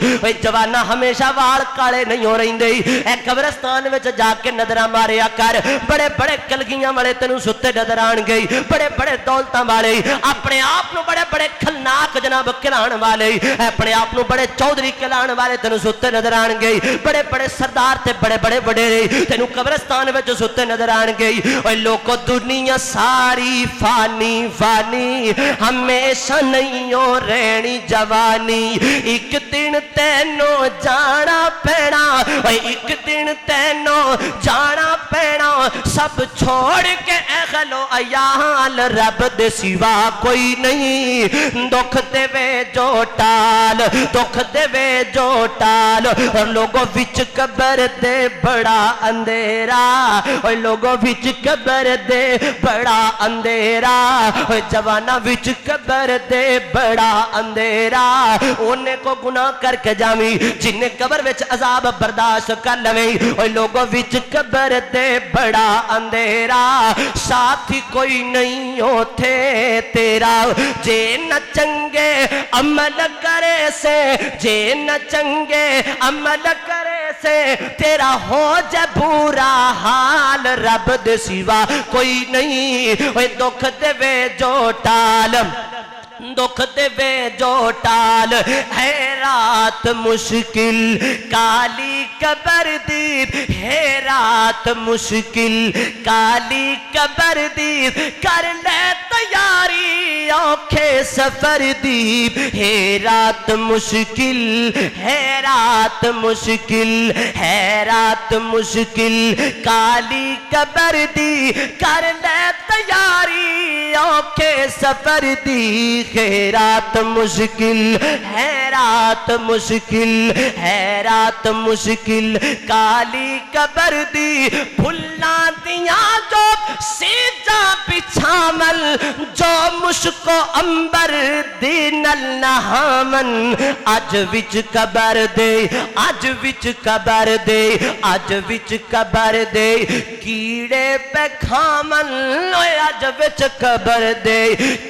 جوانا ہمیشہ وال کالے نہیں ہو رہی اے قبرستان وچ جا کے نظرہ ماریا کر بڑے بڑے کلگیاں والے تینوں ستے نظر آن گئی بڑے بڑے دولتاں والے اپنے آپ بڑے بڑے کھلناک جناب کلان والے اپنے آپ بڑے چودھری کلان والے تینوں ستے نظر آن گئی بڑے بڑے سردار تے بڑے بڑے بڑے تینوں قبرستان وچ ستے نظر آن گئی اوے لوگو دنیا ساری فانی ہمیشہ نہیں ہو رہنی جوانی ایک دن تینوں جانا پینا اوے ایک دن تینوں جانا پینا سب چھوڑ کے اہل و عیال رب دے سوا کوئی نہیں دکھ دے وے جو ٹال دکھ دے وے جو ٹال اور لوگوں وچ قبر دے بڑا اندھیرا اور لوگوں وچ قبر دے بڑا اندھیرا اور جوانا وچ قبر دے بڑا اندھیرا انہیں کو گناہ کر کے جامی جنہیں قبر وچ عذاب برداشت کر لویں اور لوگوں وچ قبر دے بڑا اندھیرا ساتھی کوئی نہیں ہوتے تیرا جے نہ چنگے عمل کرے سے جے نہ چنگے عمل کرے سے تیرا ہو جائے برا حال رب دے سوا کوئی نہیں اوے دکھ دے وے جو ٹال دکھ دے وے جو ٹال ہے رات مشکل کالی قبر دی ہے رات مشکل کالی قبر دی کر لے تیاری اوکھے سفر دی ہے رات مشکل ہے رات مشکل ہے رات مشکل کالی قبر دی کر لے تیاری اوکھے سفر دی ہے رات مشکل ہے رات مشکل ہے رات مشکل کالی قبر دی بھلا دیا جو سیجا بچھامل جو مشکو امبر دینل نہامن آج وچ قبر دے آج وچ قبر دے آج وچ قبر دے کیڑے پہ کھامن آج وچ قبر دے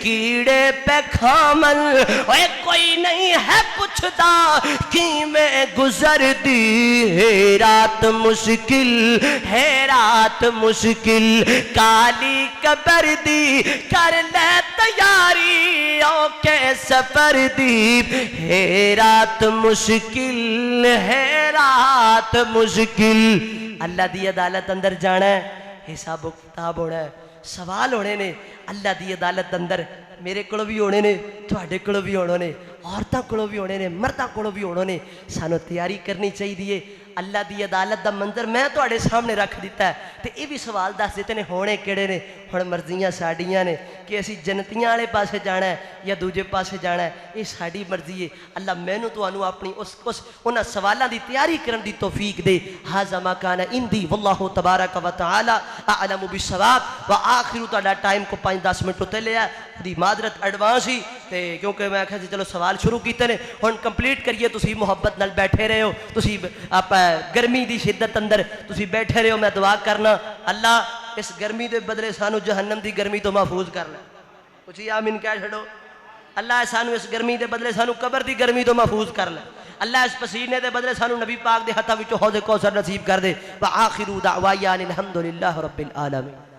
کیڑے پہ کھامن اوے کوئی نہیں ہے پوچھدا کی میں گزر دی ہے رات مشکل ہے رات مشکل کالی قبر دی کر لے تیاری اوکے سفر دی ہے رات مشکل ہے رات مشکل اللہ دی عدالت اندر جانا ہے حساب و کتاب ہونا ہے سوال ہونے نے اللہ دی عدالت اندر میرے کولو بھی ہونے نے تواڈے کولو بھی ہونے نے عورتاں کولو بھی ہونے نے مرداں کولو بھی ہونے نے سانو تیاری کرنی چاہیے اللہ دی عدالت دا منظر میں تواڈے سامنے رکھ دیتا ہے تے یہ بھی سوال دس دیتے نے ہونے کیڑے نے ہن مرضیاں ساڈیاں نے کہ اسی جنتیاں والے پاسے جانا ہے یا دوجے پاسے جانا ہے یہ ساڈی مرضی ہے اللہ مینوں تانوں اپنی اس انہاں سوالاں دی تیاری کرن دی توفیق دے ھذا ما کان عندی واللہ تبارک و تعالی اعلم بالصواب وآخر تہاڈا ٹائم کو 5-10 منٹ تے لیا دی معذرت ایڈوانس ہی تے کیونکہ میں آکھیا سی چلو سوال شروع کیتے نے ہن کمپلیٹ کریے تسی محبت نال بیٹھے رہے ہو تسی آپ گرمی دی شدت اندر تسی بیٹھے رہے ہو میں دعا کرنا اللہ اس گرمی دے بدلے سانو جہنم دی گرمی تو محفوظ کرنا کچھ آمین کہہ چھڑو اللہ سانو اس گرمی دے بدلے سانو قبر دی گرمی تو محفوظ کرنا اللہ اس پسینے دے بدلے سانو نبی پاک دے ہتھاں وچوں حوض کوثر نصیب کر دے وآخر دعوانا الحمدللہ رب العالمین